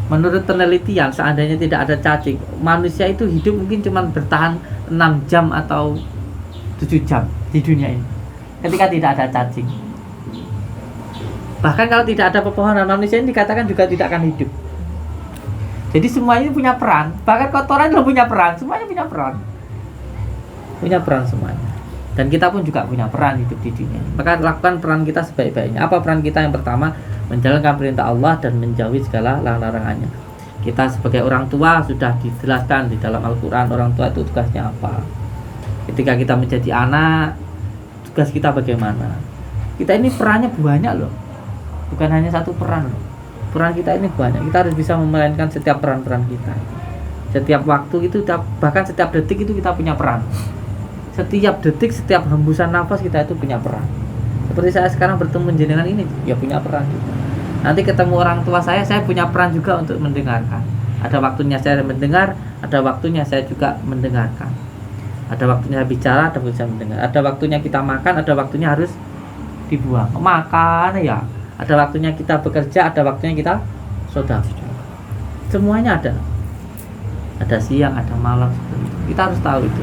Menurut penelitian, seandainya tidak ada cacing, manusia itu hidup mungkin cuma bertahan 6 jam atau 7 jam di dunia ini, ketika tidak ada cacing. Bahkan kalau tidak ada pepohonan, manusia ini dikatakan juga tidak akan hidup. Jadi semuanya punya peran. Bahkan kotoran juga punya peran. Semuanya punya peran. Punya peran semuanya. Dan kita pun juga punya peran hidup di dunia ini. Maka lakukan peran kita sebaik-baiknya. Apa peran kita? Yang pertama, menjalankan perintah Allah dan menjauhi segala larangannya. Kita sebagai orang tua sudah dijelaskan di dalam Al-Quran, orang tua itu tugasnya apa. Ketika kita menjadi anak, tugas kita bagaimana. Kita ini perannya banyak loh, bukan hanya satu peran loh. Peran kita ini banyak, kita harus bisa memainkan setiap peran-peran kita. Setiap waktu itu, bahkan setiap detik itu kita punya peran. Setiap detik, setiap hembusan nafas kita itu punya peran. Seperti saya sekarang bertemu jenengan ini, ya punya peran juga. Nanti ketemu orang tua saya punya peran juga untuk mendengarkan. Ada waktunya saya mendengar, ada waktunya saya juga mendengarkan. Ada waktunya saya bicara, ada waktunya saya mendengar. Ada waktunya kita makan, ada waktunya harus dibuang. Makan ya, ada waktunya kita bekerja, ada waktunya kita sedekah. Semuanya ada. Ada siang, ada malam seperti itu. Kita harus tahu itu.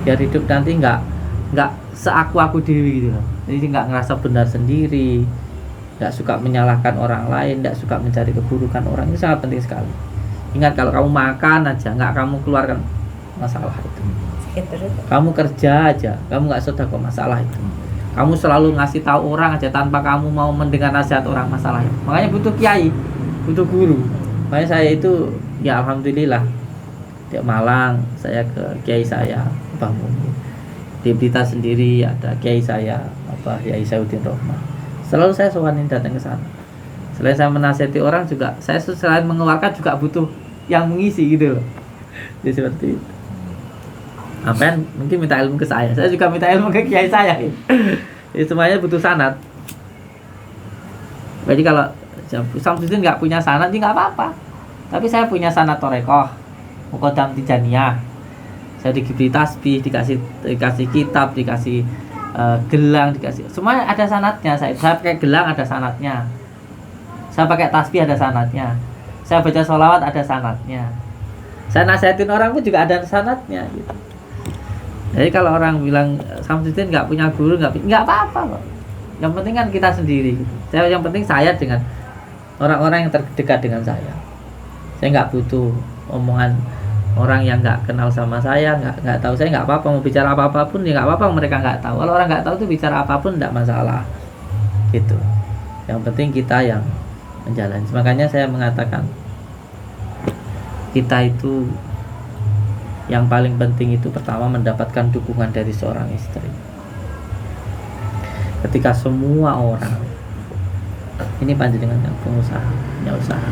Biar hidup nanti nggak seaku-aku dewi gitu loh. Jadi nggak ngerasa benar sendiri, nggak suka menyalahkan orang lain, nggak suka mencari keburukan orang. Itu sangat penting sekali. Ingat, kalau kamu makan aja nggak kamu keluarkan, masalah itu. Kamu kerja aja kamu nggak sedekah, masalah itu. Kamu selalu ngasih tahu orang aja tanpa kamu mau mendengar nasihat orang, masalah itu. Makanya butuh kiai, butuh guru. Makanya saya itu ya alhamdulillah di Malang saya ke kiai saya Mbah Muni. Di Blitar sendiri ada kiai saya Yai Saudin Rohman. Selalu saya sowanin datang ke sana. Selain saya menasihati orang juga, saya selain mengeluarkan juga butuh yang mengisi gitu loh. Jadi seperti itu. Apa mungkin minta ilmu ke saya juga minta ilmu ke kiai saya. Jadi semuanya butuh sanad. Jadi kalau Samsudin nggak punya sanad, ya nggak apa-apa. Tapi saya punya sanad Torekoh, Mukodam Tijaniyah. Saya diberi tasbih, dikasih kitab, dikasih gelang, dikasih semuanya ada sanadnya. Saya pakai gelang ada sanadnya. Saya pakai tasbih ada sanadnya. Saya baca sholawat ada sanadnya. Saya nasihatin orang pun juga ada sanadnya gitu. Jadi kalau orang bilang Samsudin nggak punya guru, nggak apa-apa kok. Yang penting kan kita sendiri. Yang penting saya dengan orang-orang yang terdekat dengan saya. Saya nggak butuh omongan orang yang nggak kenal sama saya, nggak tahu saya, nggak apa-apa. Mau bicara apa-apapun ya nggak apa-apa, mereka nggak tahu. Kalau orang nggak tahu tuh bicara apapun nggak masalah. Gitu. Yang penting kita yang menjalani. Makanya saya mengatakan kita itu yang paling penting itu pertama mendapatkan dukungan dari seorang istri. Ketika semua orang, ini panjenengan yang pengusaha, punya usaha,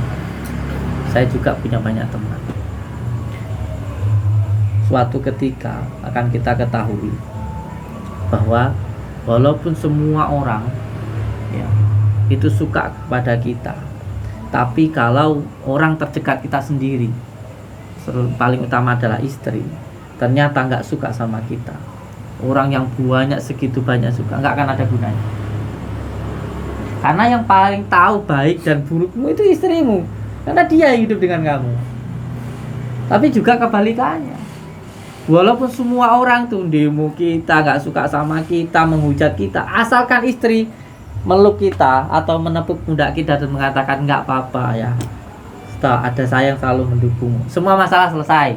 saya juga punya banyak teman. Suatu ketika akan kita ketahui bahwa walaupun semua orang ya, itu suka kepada kita, tapi kalau orang terdekat kita sendiri, paling utama adalah istri, ternyata nggak suka sama kita, orang yang banyak segitu banyak suka, nggak akan ada gunanya. Karena yang paling tahu baik dan burukmu itu istrimu, karena dia yang hidup dengan kamu. Tapi juga kebalikannya, walaupun semua orang tuh demo kita, nggak suka sama kita, menghujat kita, asalkan istri meluk kita atau menepuk pundak kita dan mengatakan nggak apa-apa ya, ada saya yang selalu mendukung, semua masalah selesai,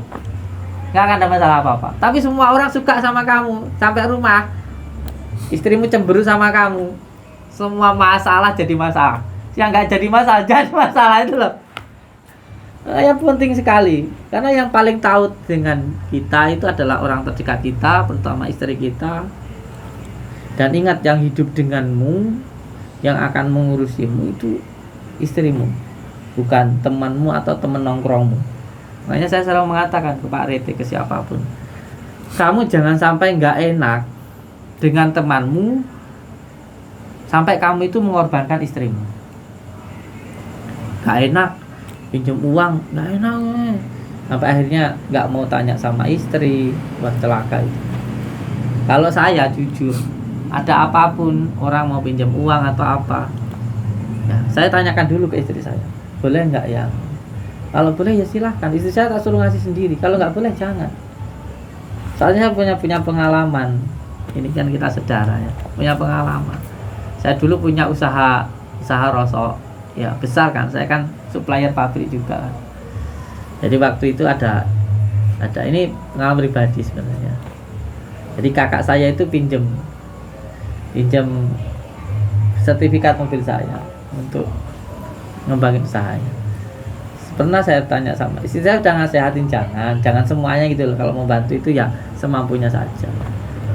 nggak akan ada masalah apa-apa. Tapi semua orang suka sama kamu, sampai rumah istrimu cemburu sama kamu, semua masalah jadi masalah. Yang nggak jadi masalah jadi masalah itu loh. Ya penting sekali, karena yang paling tahu dengan kita itu adalah orang terdekat kita, terutama istri kita. Dan ingat, yang hidup denganmu, yang akan mengurusimu itu istrimu, bukan temanmu atau teman nongkrongmu. Makanya saya selalu mengatakan ke Pak Rete, ke siapapun, kamu jangan sampai nggak enak dengan temanmu sampai kamu itu mengorbankan istrimu. Nggak enak pinjam uang, nggak enak, sampai akhirnya nggak mau tanya sama istri, buat celaka itu. Kalau saya jujur, ada apapun orang mau pinjam uang atau apa ya, saya tanyakan dulu ke istri saya, boleh nggak ya? Kalau boleh ya silahkan, istri saya tak suruh ngasih sendiri. Kalau nggak boleh jangan. Soalnya saya punya pengalaman, ini kan kita saudara ya, punya pengalaman. Saya dulu punya usaha rosok ya, besar kan, saya kan supplier pabrik juga. Jadi waktu itu ada ini pengalaman pribadi sebenarnya. Jadi kakak saya itu pinjam sertifikat mobil saya untuk ngembangin usahanya. Pernah saya tanya sama istri saya, udah nasehatin jangan semuanya gitu loh, kalau mau bantu itu ya semampunya saja.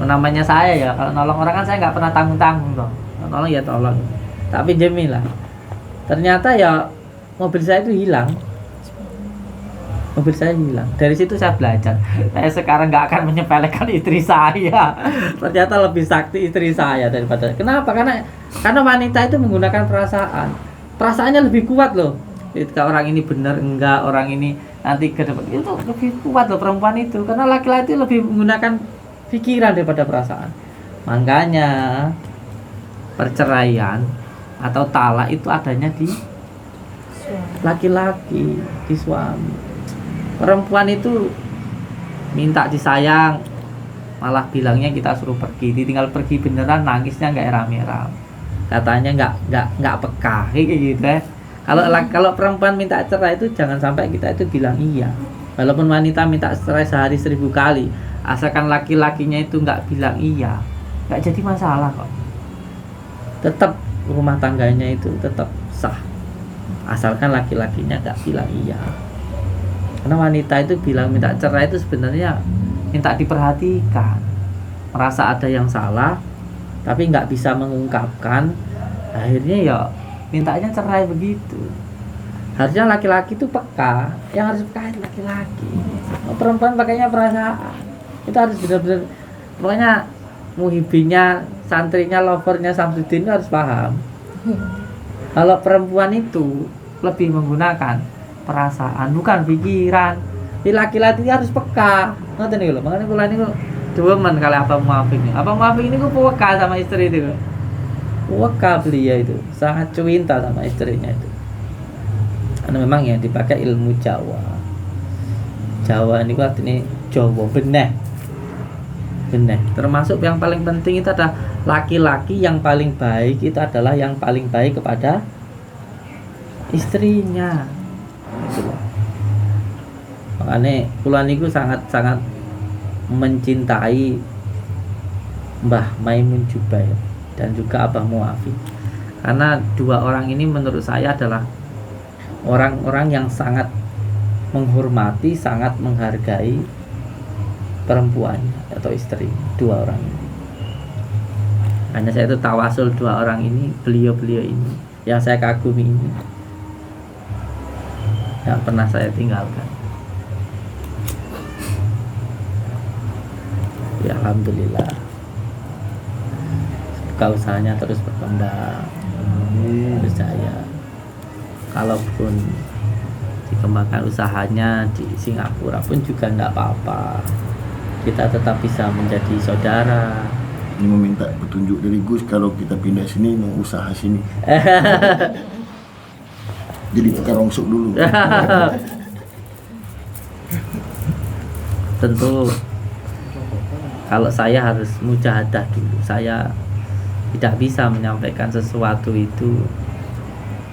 Namanya saya ya, kalau nolong orang kan saya nggak pernah tanggung-tanggung toh. Nolong ya tolong. Tapi jemilah. Ternyata ya mobil saya itu hilang. Mobil saya hilang. Dari situ saya belajar. Saya sekarang nggak akan menyepelekan istri saya. Ternyata lebih sakti istri saya daripada. Kenapa? Karena wanita itu menggunakan perasaan. Perasaannya lebih kuat loh. Ketika orang ini benar enggak, orang ini nanti ke depan itu lebih kuat loh perempuan itu. Karena laki-laki itu lebih menggunakan pikiran daripada perasaan. Makanya perceraian atau talak itu adanya di laki-laki, di suami. Perempuan itu minta disayang, malah bilangnya kita suruh pergi. Tinggal pergi beneran, nangisnya nggak eram-eram. Katanya nggak peka kayak gitu ya. Kalau perempuan minta cerai itu jangan sampai kita itu bilang iya. Walaupun wanita minta cerai sehari 1000 kali, asalkan laki-lakinya itu nggak bilang iya, nggak jadi masalah kok. Tetap rumah tangganya itu tetap sah, asalkan laki-lakinya nggak bilang iya. Karena wanita itu bilang minta cerai itu sebenarnya minta diperhatikan, merasa ada yang salah, tapi nggak bisa mengungkapkan, akhirnya ya mintanya cerai begitu. Harusnya laki-laki itu peka, yang harus peka itu laki-laki. Perempuan pakainya perasaan, itu harus benar-benar, pokoknya muhibinya, santrinya, lovernya Samsudin itu harus paham. Kalau perempuan itu lebih menggunakan perasaan bukan pikiran. Di laki-laki harus peka. Ngoten niku lho. Makane kula niku dewemen kali Abang Muafik. Abang Muafik niku peka sama istri itu. Peka beliau itu, sangat cinta sama istrinya itu. Karena memang yang dipakai ilmu Jawa. Jawa niku artinya Jawa beneh. Beneh. Termasuk yang paling penting itu adalah laki-laki yang paling baik itu adalah yang paling baik kepada istrinya. Makanya kula niku sangat-sangat mencintai Mbah Maimun Jubair dan juga Abah Muafik, karena dua orang ini menurut saya adalah orang-orang yang sangat menghormati, sangat menghargai perempuannya atau istri, dua orang ini. Hanya saya itu tawasul dua orang ini, beliau-beliau ini yang saya kagumi ini, yang pernah saya tinggalkan. Ya alhamdulillah, semoga usahanya terus berkembang, terus jaya. Kalaupun dikembangkan usahanya di Singapura pun juga enggak apa-apa, kita tetap bisa menjadi saudara. Ini meminta petunjuk dari Gus, kalau kita pindah sini mau usaha sini. Jadi tukar rongsok dulu. Tentu kalau saya harus mujahadah dulu. Saya tidak bisa menyampaikan sesuatu itu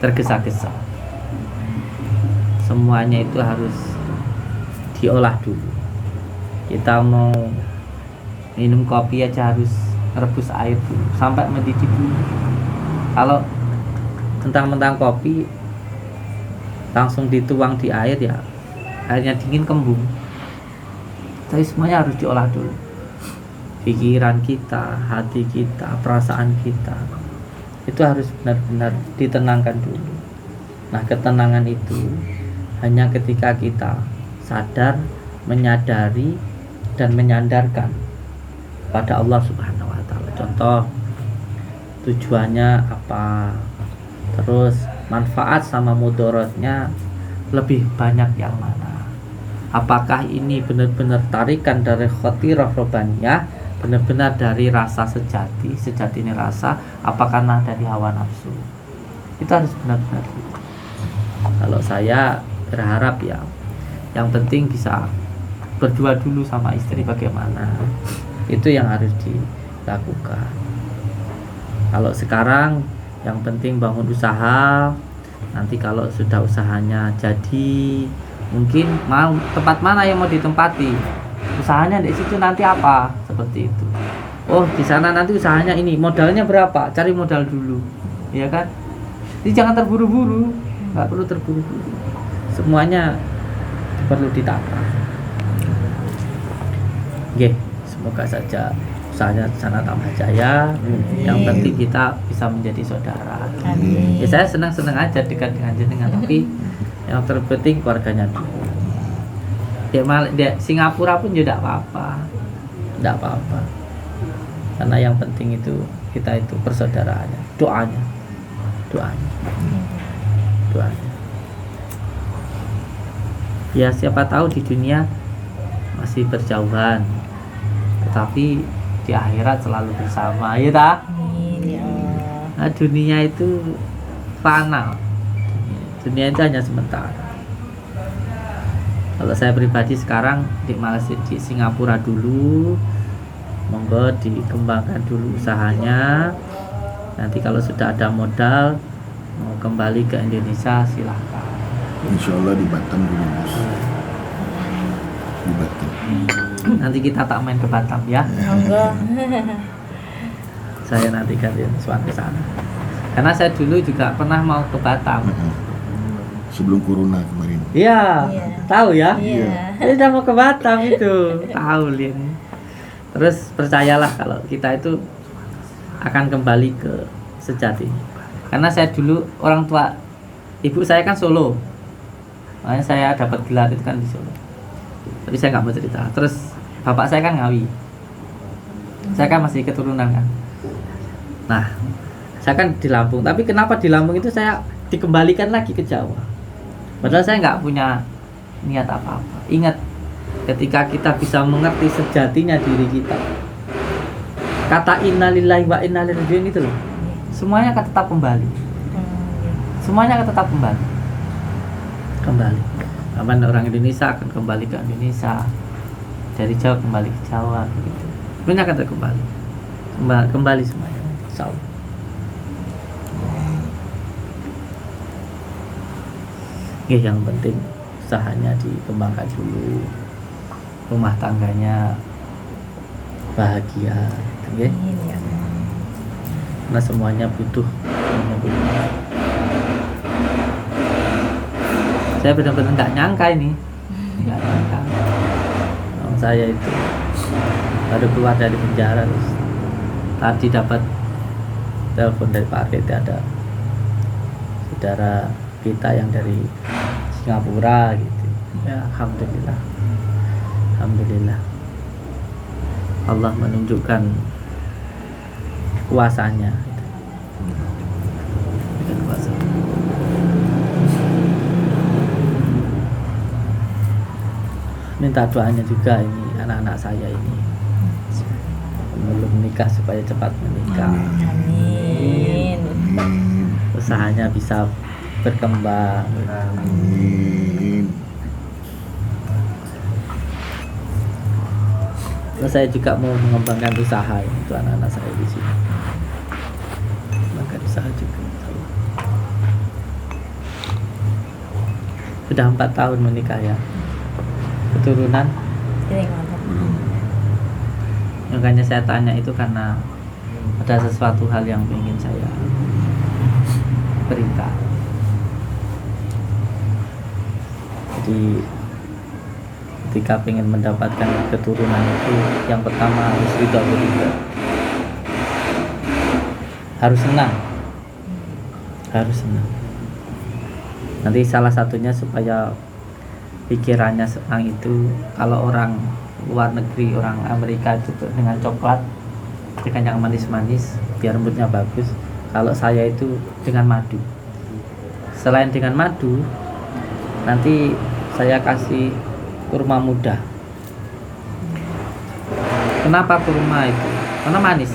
tergesa-gesa. Semuanya itu harus diolah dulu. Kita mau minum kopi aja harus rebus air dulu sampai mendidih dulu. Kalau mentang-mentang kopi langsung dituang di air, ya airnya dingin kembung. Tapi semuanya harus diolah dulu. Pikiran kita, hati kita, perasaan kita, itu harus benar-benar ditenangkan dulu. Nah, ketenangan itu hanya ketika kita sadar, menyadari, dan menyandarkan pada Allah Subhanahu wa Ta'ala. Contoh, tujuannya apa, terus manfaat sama mudaratnya lebih banyak yang mana. Apakah ini benar-benar tarikan dari khatirah robbaniyah, benar-benar dari rasa sejati ini rasa, apakah dari hawa nafsu. Itu harus benar-benar. Kalau saya berharap ya, yang penting bisa berdua dulu sama istri bagaimana, itu yang harus dilakukan. Kalau sekarang yang penting bangun usaha, nanti kalau sudah usahanya jadi, mungkin mau tempat mana yang mau ditempati, usahanya di situ nanti apa, seperti itu. Oh, di sana nanti usahanya ini, modalnya berapa, cari modal dulu, ya kan. Jadi jangan terburu-buru, nggak perlu terburu-buru, semuanya perlu ditata. Oke, semoga saja usahanya sana tambah jaya. Yang penting kita bisa menjadi saudara. Amin. Ya saya senang-senang aja dekat dengan jenengan, tapi yang terpenting keluarganya dulu. Dia Singapura pun juga tidak apa-apa. Karena yang penting itu kita itu persaudaraannya, doanya. Ya siapa tahu di dunia masih berjauhan, tetapi di akhirat selalu bersama, ya tak? Amin ya Allah. Nah, dunia itu fana, dunia itu hanya sementara. Kalau saya pribadi sekarang di Malaysia, di Singapura dulu, monggo dikembangkan dulu usahanya. Nanti kalau sudah ada modal mau kembali ke Indonesia silahkan. Insya Allah di Batam dulu bos. Di Batam. Nanti kita tak main ke Batam ya. Monggo. Saya nanti kalian suatu sana. Karena saya dulu juga pernah mau ke Batam. Sebelum corona kemarin. Iya, Iya. tahu ya? Iya. Dia udah mau ke Batam itu, tahu Lin. Terus percayalah kalau kita itu akan kembali ke sejatinya. Karena saya dulu orang tua ibu saya kan Solo, makanya saya dapat gelar itu kan di Solo. Tapi saya nggak mau cerita. Terus bapak saya kan Ngawi, saya kan masih keturunan kan. Nah, saya kan di Lampung. Tapi kenapa di Lampung itu saya dikembalikan lagi ke Jawa? Padahal saya nggak punya niat apa-apa. Ingat, ketika kita bisa mengerti sejatinya diri kita, kata innalillahi wa inna ilaihi raji'un itu loh, semuanya akan tetap kembali. Semuanya akan tetap kembali. Aman, orang Indonesia akan kembali ke Indonesia, dari Jawa kembali ke Jawa, gitu. Semuanya akan kembali. Kembali semuanya. Insya Allah. Yang penting usahanya dikembangkan dulu, rumah tangganya bahagia, gitu, Amin ya Allah. karena semuanya butuh. Saya benar-benar nggak nyangka ini, nggak nyangka. Saya itu baru keluar dari penjara, terus tadi dapat telepon dari Pak RT, ada saudara kita yang dari Singapura gitu. Ya alhamdulillah, Allah menunjukkan kuasanya gitu. Dengan kuasa. Minta doanya juga ini anak-anak saya ini belum menikah supaya cepat menikah. Amin. Amin. Usahanya bisa berkembang. Amin. Terus saya juga mau mengembangkan usaha untuk anak-anak saya di sini. Mengembangkan usaha juga. Sudah 4 tahun menikah ya. Keturunan. Belum. Makanya saya tanya itu karena ada sesuatu hal yang ingin saya beritahu. Jadi ketika ingin mendapatkan keturunan itu, yang pertama harus ridho beribadah, harus senang. Nanti salah satunya supaya pikirannya senang itu, kalau orang luar negeri, orang Amerika itu dengan coklat, dengan yang manis-manis biar moodnya bagus. Kalau saya itu dengan madu. Selain dengan madu, nanti saya kasih kurma muda. Kenapa kurma itu? Karena manis.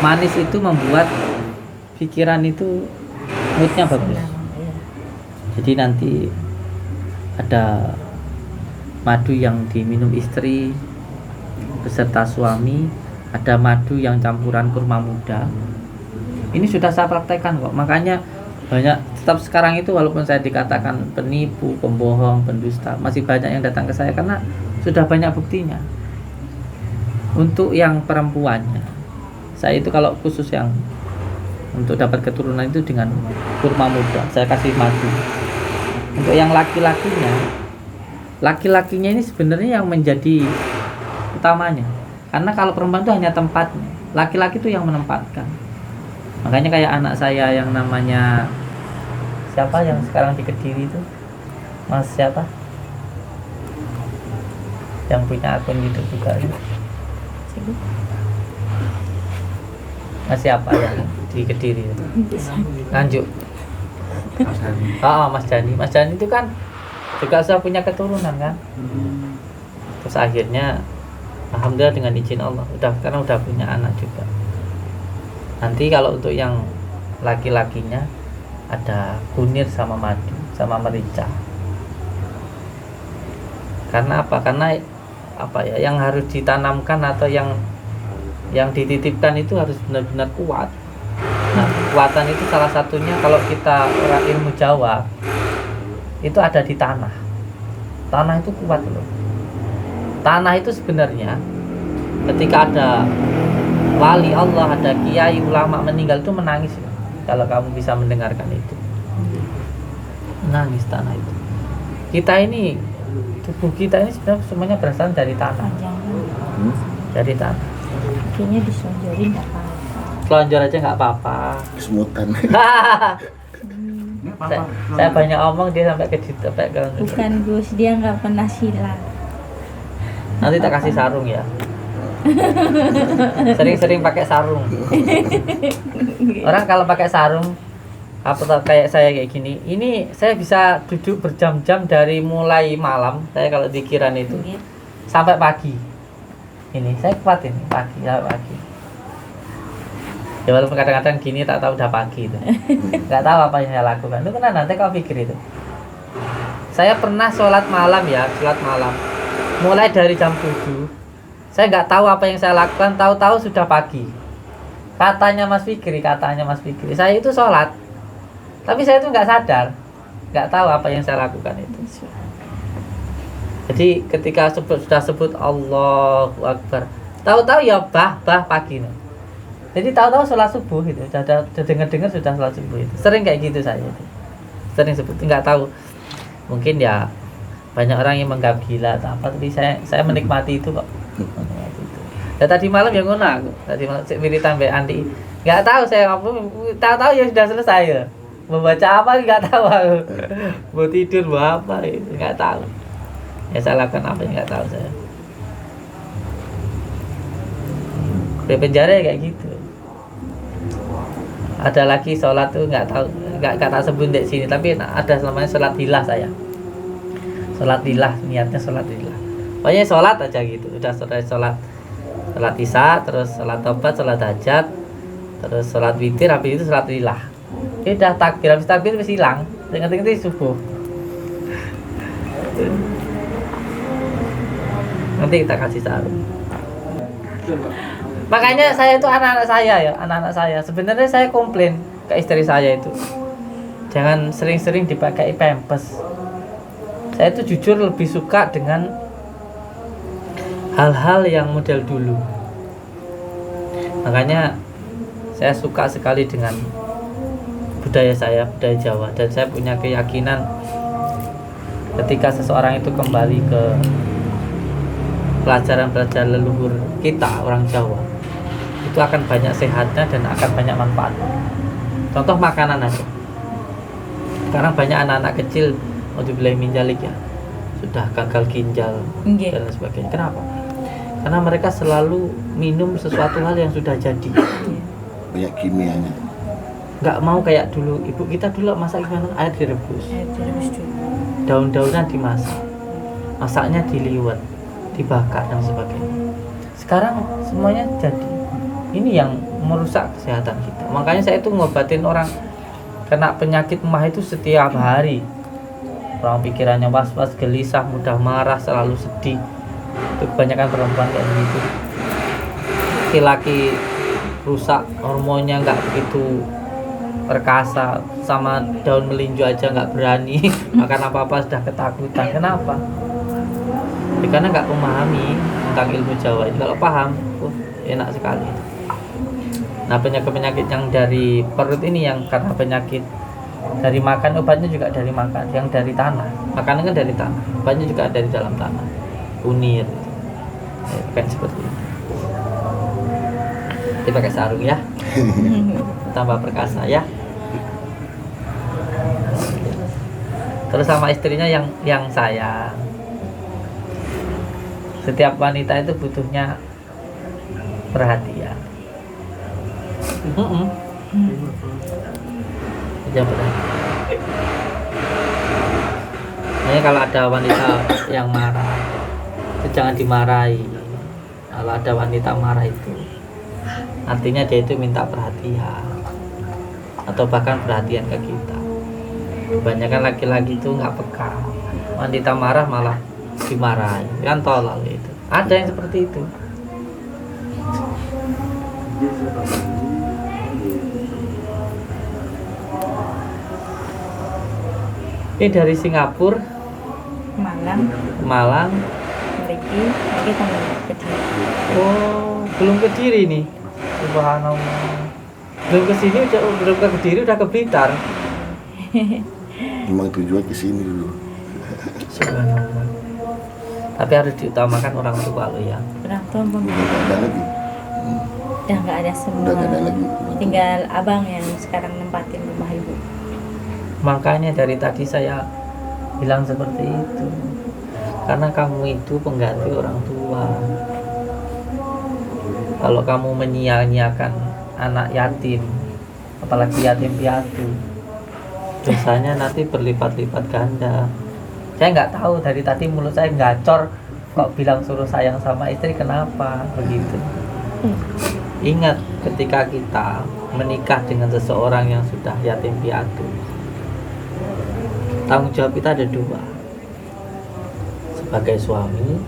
Manis itu membuat pikiran itu moodnya bagus. Jadi nanti ada madu yang diminum istri beserta suami, ada madu yang campuran kurma muda. Ini sudah saya praktekkan kok. Makanya banyak, tetap sekarang itu walaupun saya dikatakan penipu, pembohong, pendusta, masih banyak yang datang ke saya karena sudah banyak buktinya. Untuk yang perempuannya, saya itu kalau khusus yang untuk dapat keturunan itu dengan kurma muda, saya kasih madu. Untuk yang laki-lakinya ini sebenarnya yang menjadi utamanya. Karena kalau perempuan itu hanya tempatnya, laki-laki itu yang menempatkan. Makanya kayak anak saya yang namanya siapa yang sekarang di Kediri itu, Mas siapa? Yang punya akun YouTube juga itu. Mas siapa yang di Kediri itu? Nganjuk. Mas Dani. Mas Dani itu kan juga sudah punya keturunan kan. Terus akhirnya alhamdulillah dengan izin Allah karena udah punya anak juga. Nanti kalau untuk yang laki-lakinya ada kunir sama madu sama merica. Karena apa? Karena apa ya? Yang harus ditanamkan atau yang dititipkan itu harus benar-benar kuat. Nah, kekuatan itu salah satunya kalau kita orang ilmu Jawa itu ada di tanah. Tanah itu kuat loh. Tanah itu sebenarnya ketika ada wali Allah, ada kiai ulama meninggal itu menangis ya. Kalau kamu bisa mendengarkan itu, menangis tanah itu. Kita ini, tubuh kita ini sebenarnya semuanya berasal dari tanah. Dari tanah. Kayaknya disonjorin nggak apa-apa. Selonjor aja nggak apa-apa. Kesemutan. Saya banyak omong dia sampai ke Bukan Gus, dia nggak pernah silat. Nanti tak kasih sarung ya. Sering-sering pakai sarung. Orang kalau pakai sarung apa kayak saya kayak gini, ini saya bisa duduk berjam-jam dari mulai malam saya kalau pikiran itu sampai pagi. Ini saya kuat ini pagi sampai pagi. Ya walaupun kadang-kadang gini tak tahu udah pagi itu. Nggak tahu apa yang saya lakukan. Itu kan nanti kau pikir itu. Saya pernah sholat malam ya, sholat malam. Mulai dari jam 7. Saya nggak tahu apa yang saya lakukan, tahu-tahu sudah pagi. Katanya Mas Fikri, saya itu sholat. Tapi saya itu nggak sadar. Nggak tahu apa yang saya lakukan itu. Jadi ketika sudah sebut Allahu Akbar, tahu-tahu ya bah pagi nih. Jadi tahu-tahu sholat subuh itu, sudah dengar sudah sholat subuh itu. Sering kayak gitu saya itu. Sering sebut, nggak tahu. Mungkin ya banyak orang yang menganggap gila atau apa, tapi saya menikmati itu kok. Menikmati itu. Dan tadi malam yang ngono aku. Tadi malam wiritan mbek Andi. Nggak tahu saya tahu-tahu ya sudah selesai ya. Membaca apa nggak tahu aku. Mau tidur mau apa itu nggak tahu. Ya saya lakukan apa yang nggak tahu saya. Di penjara ya kayak gitu. Ada lagi sholat tuh nggak tahu, nggak tak sebut di sini, tapi ada namanya sholat hilah saya. Sholat hilah, niatnya sholat hilah. Pokoknya sholat aja gitu. Udah sholat isya, terus sholat tobat, sholat hajat, terus sholat witir, habis itu sholat hilah. Ini udah takbir, habis takbir habis hilang. Dengar-dengar subuh. Nanti kita kasih sarung. Makanya saya itu anak-anak saya sebenarnya saya komplain ke istri saya itu jangan sering-sering dipakai pampers. Saya itu jujur lebih suka dengan hal-hal yang model dulu. Makanya saya suka sekali dengan budaya Jawa, dan saya punya keyakinan ketika seseorang itu kembali ke pelajaran-pelajaran leluhur kita orang Jawa, itu akan banyak sehatnya dan akan banyak manfaatnya. Contoh makanan aja. Sekarang banyak anak-anak kecil mau dibeli minjalik ya, sudah gagal ginjal dan lain sebagainya. Kenapa? Karena mereka selalu minum sesuatu hal yang sudah jadi. Banyak kimianya. Nggak mau kayak dulu. Ibu kita dulu masak gimana? Air direbus. Daun-daunan dimasak. Masaknya diliwet, dibakar dan sebagainya. Sekarang semuanya jadi. Ini yang merusak kesehatan kita. Makanya saya itu ngobatin orang kena penyakit mah itu setiap hari. Orang pikirannya was-was, gelisah, mudah marah, selalu sedih. Itu kebanyakan perempuan kayak gitu. Laki-laki rusak, hormonnya nggak begitu perkasa, sama daun melinjo aja nggak berani makan apa-apa sudah ketakutan. Kenapa? Ya, karena nggak memahami tentang ilmu Jawa ini. Kalau paham, enak sekali. Nah, penyakit-penyakit yang dari perut ini yang karena penyakit dari makan, obatnya juga dari makan, yang dari tanah. Makanan kan dari tanah, obatnya juga dari dalam tanah. Unir, kayak seperti itu. Nanti pakai sarung ya. Tambah perkasa ya. Terus sama istrinya yang sayang. Setiap wanita itu butuhnya perhatian. Ya benar. Makanya kalau ada wanita yang marah, itu jangan dimarahi. Kalau ada wanita marah itu, artinya dia itu minta perhatian, atau bahkan perhatian ke kita. Kebanyakan laki-laki itu nggak peka. Wanita marah malah dimarahi, kan tolol itu. Ada yang seperti itu. Ini dari Singapura Malang, ke Malang. lagi tambah kecil. Oh, belum ke Kediri nih. Subhanallah. Belum ke sini belum ke Kediri udah ke Blitar. Memang tujuan ke sini dulu. Subhanallah. Tapi harus diutamakan orang tua lo ya. Orang tua Udah nggak ada lagi. udah nggak ada semua. Udah nggak ada lagi. Tinggal abang yang sekarang nempatin rumah ibu. Makanya dari tadi saya bilang seperti itu. Karena kamu itu pengganti orang tua. Kalau kamu menyia-nyiakan anak yatim, apalagi yatim piatu, dosanya nanti berlipat-lipat ganda. Saya nggak tahu dari tadi mulut saya gacor kok bilang suruh sayang sama istri, kenapa begitu. Ingat ketika kita menikah dengan seseorang yang sudah yatim piatu, tanggung jawab kita ada dua, sebagai suami,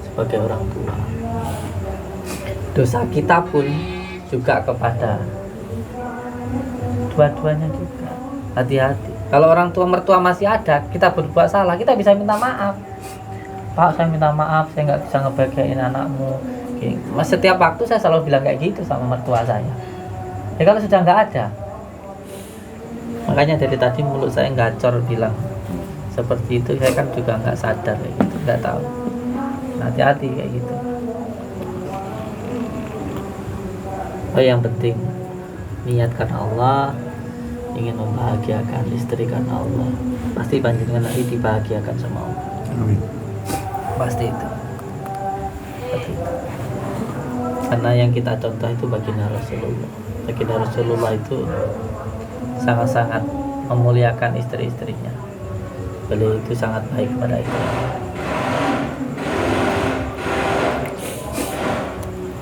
sebagai orang tua. Dosa kita pun juga kepada dua-duanya juga. Hati-hati. Kalau orang tua mertua masih ada, kita berbuat salah, kita bisa minta maaf. Pak, saya minta maaf, saya nggak bisa ngebahagiain anakmu. Mas, setiap waktu saya selalu bilang kayak gitu sama mertua saya. Ya kalau sudah nggak ada, makanya dari tadi mulut saya gacor bilang seperti itu. Saya kan juga nggak sadar kayak gitu, nggak tahu. Hati-hati kayak gitu. Oh, yang penting niat karena Allah, ingin membahagiakan istri karena Allah, pasti panjenengan nanti dibahagiakan sama Allah. Amin. Pasti itu. Pasti itu. Karena yang kita contoh itu baginda Rasulullah. Baginda Rasulullah itu sangat-sangat memuliakan istri-istrinya. Beliau itu sangat baik kepada istrinya.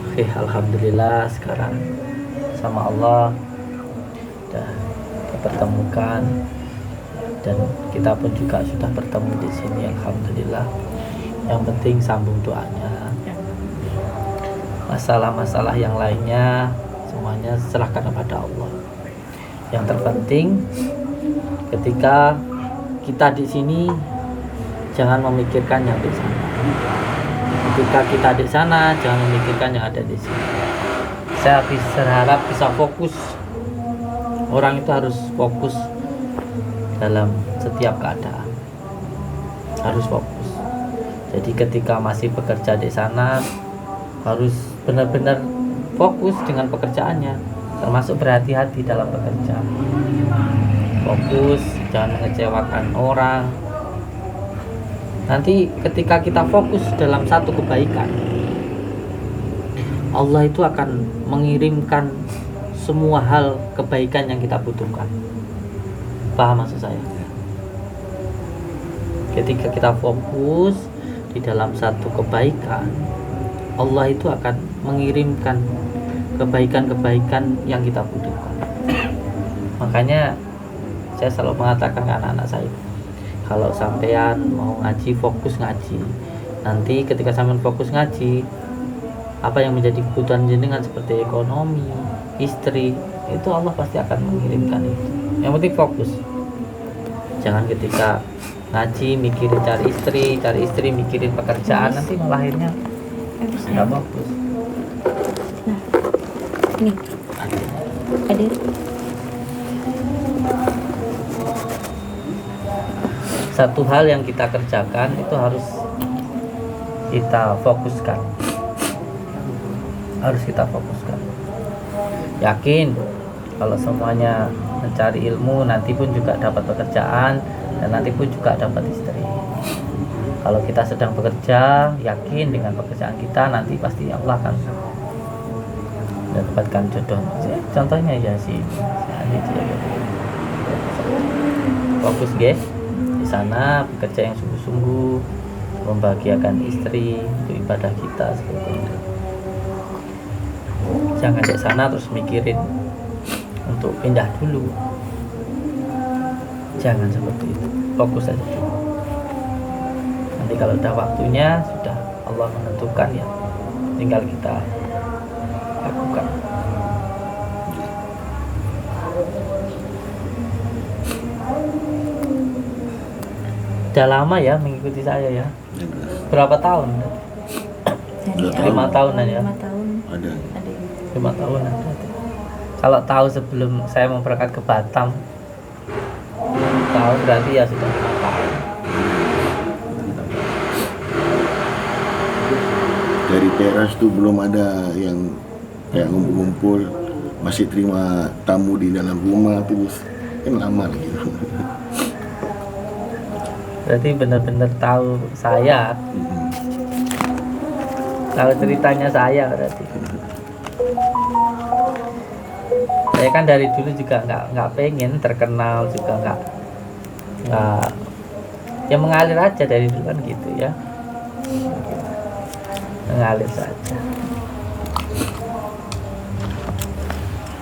Oke, alhamdulillah sekarang sama Allah sudah dipertemukan dan kita pun juga sudah bertemu di sini, alhamdulillah. Yang penting sambung doanya. Masalah-masalah yang lainnya semuanya serahkan kepada Allah. Yang terpenting ketika kita di sini jangan memikirkan yang di sana. Ketika kita di sana jangan memikirkan yang ada di sini. Saya berharap bisa fokus. Orang itu harus fokus dalam setiap keadaan. Harus fokus. Jadi ketika masih bekerja di sana harus benar-benar fokus dengan pekerjaannya, termasuk berhati-hati dalam bekerja. Fokus, jangan mengecewakan orang. Nanti ketika kita fokus dalam satu kebaikan, Allah itu akan mengirimkan semua hal kebaikan yang kita butuhkan. Paham maksud saya? Ketika kita fokus di dalam satu kebaikan, Allah itu akan mengirimkan kebaikan-kebaikan yang kita butuhkan. Makanya saya selalu mengatakan ke anak-anak saya, kalau sampean mau ngaji, fokus ngaji. Nanti ketika sampean fokus ngaji, apa yang menjadi kebutuhan jenengan seperti ekonomi, istri, itu Allah pasti akan mengirimkan itu. Yang penting fokus. Jangan ketika ngaji mikirin cari istri mikirin pekerjaan, nanti malah akhirnya nggak bagus. Nah, ini hadir. Satu hal yang kita kerjakan itu harus kita fokuskan. Harus kita fokuskan. yakin kalau semuanya mencari ilmu nanti pun juga dapat pekerjaan dan nanti pun juga dapat istri. Kalau kita sedang bekerja, yakin dengan pekerjaan kita nanti pasti Allah akan mendapatkan jodoh. Contohnya ya si Andi dia. Fokus guys di sana, bekerja yang sungguh-sungguh, membahagiakan istri untuk ibadah kita seperti itu. Jangan di sana terus mikirin untuk pindah dulu. Jangan seperti itu. Fokus aja dulu. Nanti kalau udah waktunya sudah Allah menentukan ya, tinggal kita lakukan. Udah lama ya mengikuti saya ya. Berapa tahun? Jadi 5 tahunan ya. 5 tahun. Ada. Ada. 5 tahunan berarti. Kalau tahu sebelum saya mau berangkat ke Batam, tahu berarti ya sudah 5 tahun. Dari teras tuh belum ada yang kayak ngumpul-ngumpul, masih terima tamu di dalam rumah terus, kan lama lagi. Berarti benar-benar tahu saya, tahu ceritanya saya berarti. Saya kan dari dulu juga nggak pengen terkenal, juga nggak ya mengalir aja dari dulu kan gitu ya, mengalir saja.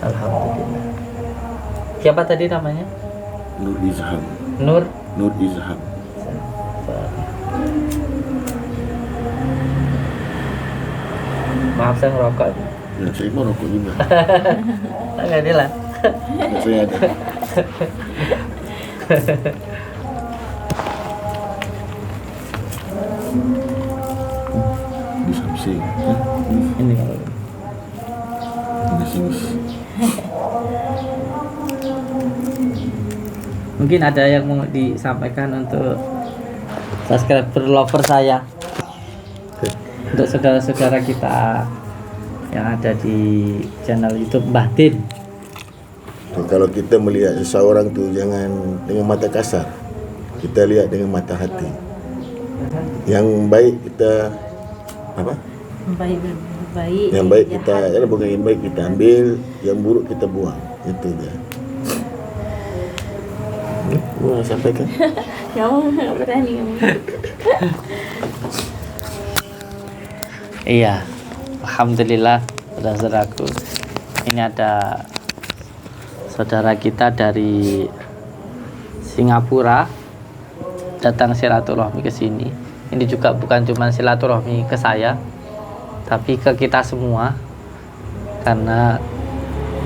Alhamdulillah. Siapa tadi namanya? Nur Izham. Nur Izham. Maaf saya ngerokok. Ya, saya mau rokok juga. Enggak ini lah. Ya, saya ada. Di Samsung. Ini Di sini. mungkin ada yang mau disampaikan untuk subscriber lover saya, untuk saudara-saudara kita yang ada di channel YouTube Mbah Din. Kalau kita melihat seseorang tuh jangan dengan mata kasar, kita lihat dengan mata hati. Yang baik kita apa? Baik. Yang baik kita, bukan yang baik kita ambil, yang buruk kita buang. Itu dia. Gua sampaikan. Nggak berani ngomong. Iya, alhamdulillah saudaraku. Ini ada saudara kita dari Singapura datang silaturahmi ke sini. Ini juga bukan cuma silaturahmi ke saya, tapi ke kita semua. Karena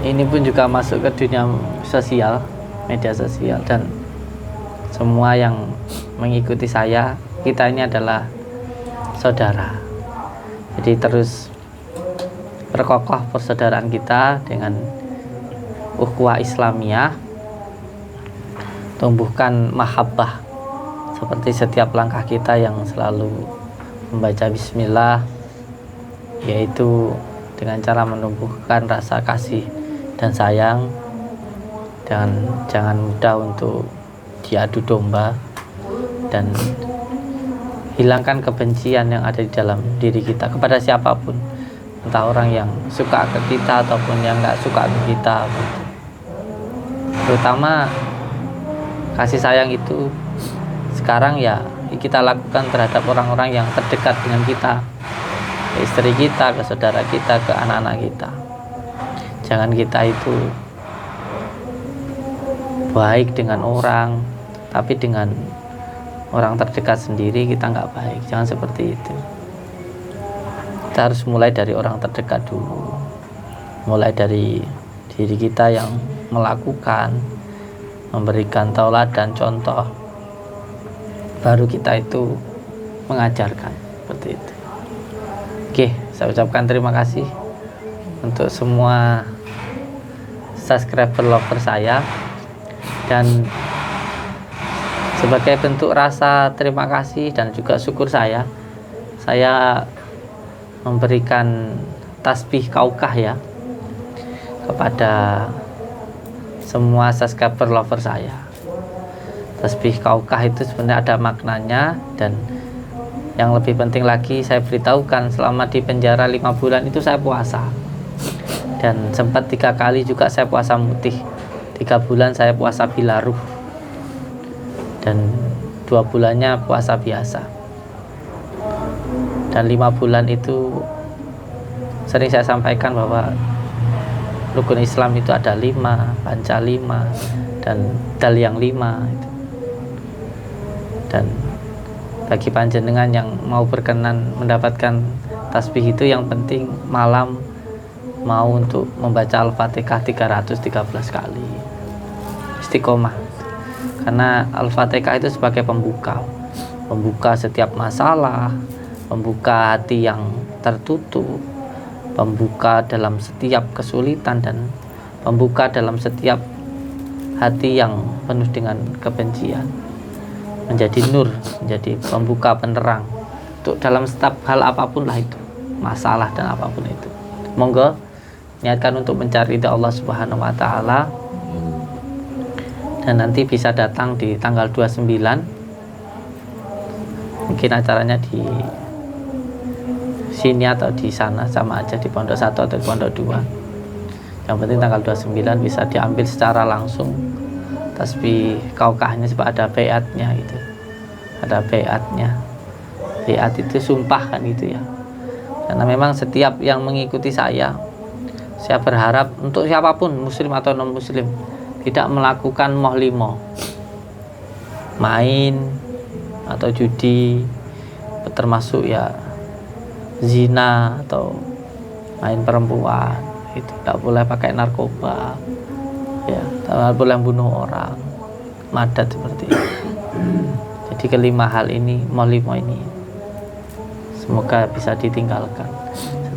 ini pun juga masuk ke dunia sosial, media sosial, dan semua yang mengikuti saya, kita ini adalah saudara. Jadi terus perkokoh persaudaraan kita dengan ukhuwah Islamiyah, tumbuhkan mahabbah seperti setiap langkah kita yang selalu membaca bismillah, yaitu dengan cara menumbuhkan rasa kasih dan sayang, dan jangan mudah untuk diadu domba, dan hilangkan kebencian yang ada di dalam diri kita kepada siapapun, entah orang yang suka ke kita ataupun yang nggak suka ke kita. Terutama kasih sayang itu sekarang ya kita lakukan terhadap orang-orang yang terdekat dengan kita, ke istri kita, ke saudara kita, ke anak-anak kita. Jangan kita itu baik dengan orang, tapi dengan orang terdekat sendiri kita nggak baik. Jangan seperti itu. Kita harus mulai dari orang terdekat dulu, mulai dari diri kita yang melakukan, memberikan tauladan contoh, baru kita itu mengajarkan seperti itu. Oke, saya ucapkan terima kasih untuk semua subscriber lover saya, dan sebagai bentuk rasa terima kasih dan juga syukur saya memberikan tasbih kaukah ya. kepada semua subscriber lover saya. Tasbih kaukah itu sebenarnya ada maknanya, dan yang lebih penting lagi saya beritahukan, selama di penjara 5 bulan itu saya puasa, dan sempat 3 kali juga saya puasa mutih. 3 bulan saya puasa bilaruh, dan 2 bulannya puasa biasa. Dan 5 bulan itu sering saya sampaikan bahwa rukun Islam itu ada 5, panca 5, dan dal yang 5 itu. Dan bagi panjenengan yang mau berkenan mendapatkan tasbih itu, yang penting malam mau untuk membaca Al-Fatihah 313 kali, istiqomah. Karena Al-Fatihah itu sebagai pembuka setiap masalah, membuka hati yang tertutup, pembuka dalam setiap kesulitan, dan pembuka dalam setiap hati yang penuh dengan kebencian, menjadi nur, menjadi pembuka penerang untuk dalam setiap hal apapun lah itu, masalah dan apapun itu. Monggo niatkan untuk mencari ridha Allah Subhanahu wa taala, dan nanti bisa datang di tanggal 29. Mungkin acaranya di sini atau di sana sama aja, di Pondok 1 atau di Pondok 2. Yang penting tanggal 29 bisa diambil secara langsung tasbih kaukahnya, sebab ada baiatnya gitu. Ada baiatnya. Baiat itu sumpah kan gitu ya. Karena memang setiap yang mengikuti saya berharap untuk siapapun, muslim atau non muslim, tidak melakukan mohlimo, main atau judi, termasuk ya zina atau main perempuan, itu tidak boleh pakai narkoba, ya tidak boleh bunuh orang, madat seperti itu. Jadi kelima hal ini, mohlimo ini, semoga bisa ditinggalkan.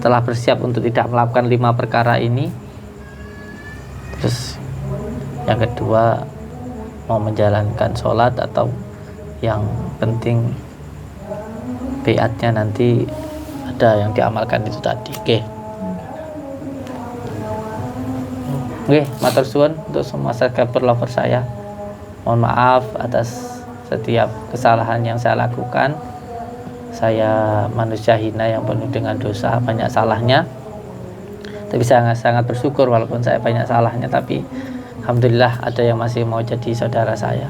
Setelah bersiap untuk tidak melakukan 5 perkara ini, terus yang kedua mau menjalankan sholat, atau yang penting baiatnya nanti ada yang diamalkan itu tadi. Oke, matur suwun untuk semua subscriber lover saya. Mohon maaf atas setiap kesalahan yang saya lakukan. Saya manusia hina yang penuh dengan dosa, banyak salahnya. Tapi saya sangat bersyukur walaupun saya banyak salahnya, tapi alhamdulillah ada yang masih mau jadi saudara saya.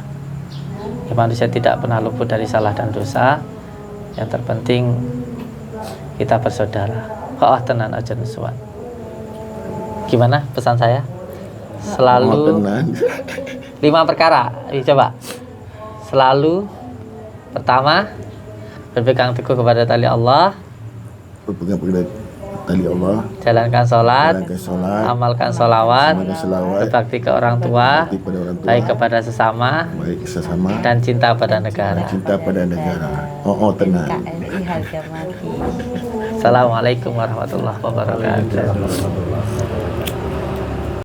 Ya, manusia tidak pernah luput dari salah dan dosa. Yang terpenting kita bersaudara. Tenan aja nusuan. Gimana pesan saya? Selalu 5 perkara. Ayo coba. Selalu pertama, berpegang teguh kepada tali Allah, berpegang pada tali Allah, jalankan sholat, amalkan sholawat, berbakti ke orang tua, baik kepada sesama, dan cinta pada negara. Tenang. Assalamualaikum warahmatullahi wabarakatuh.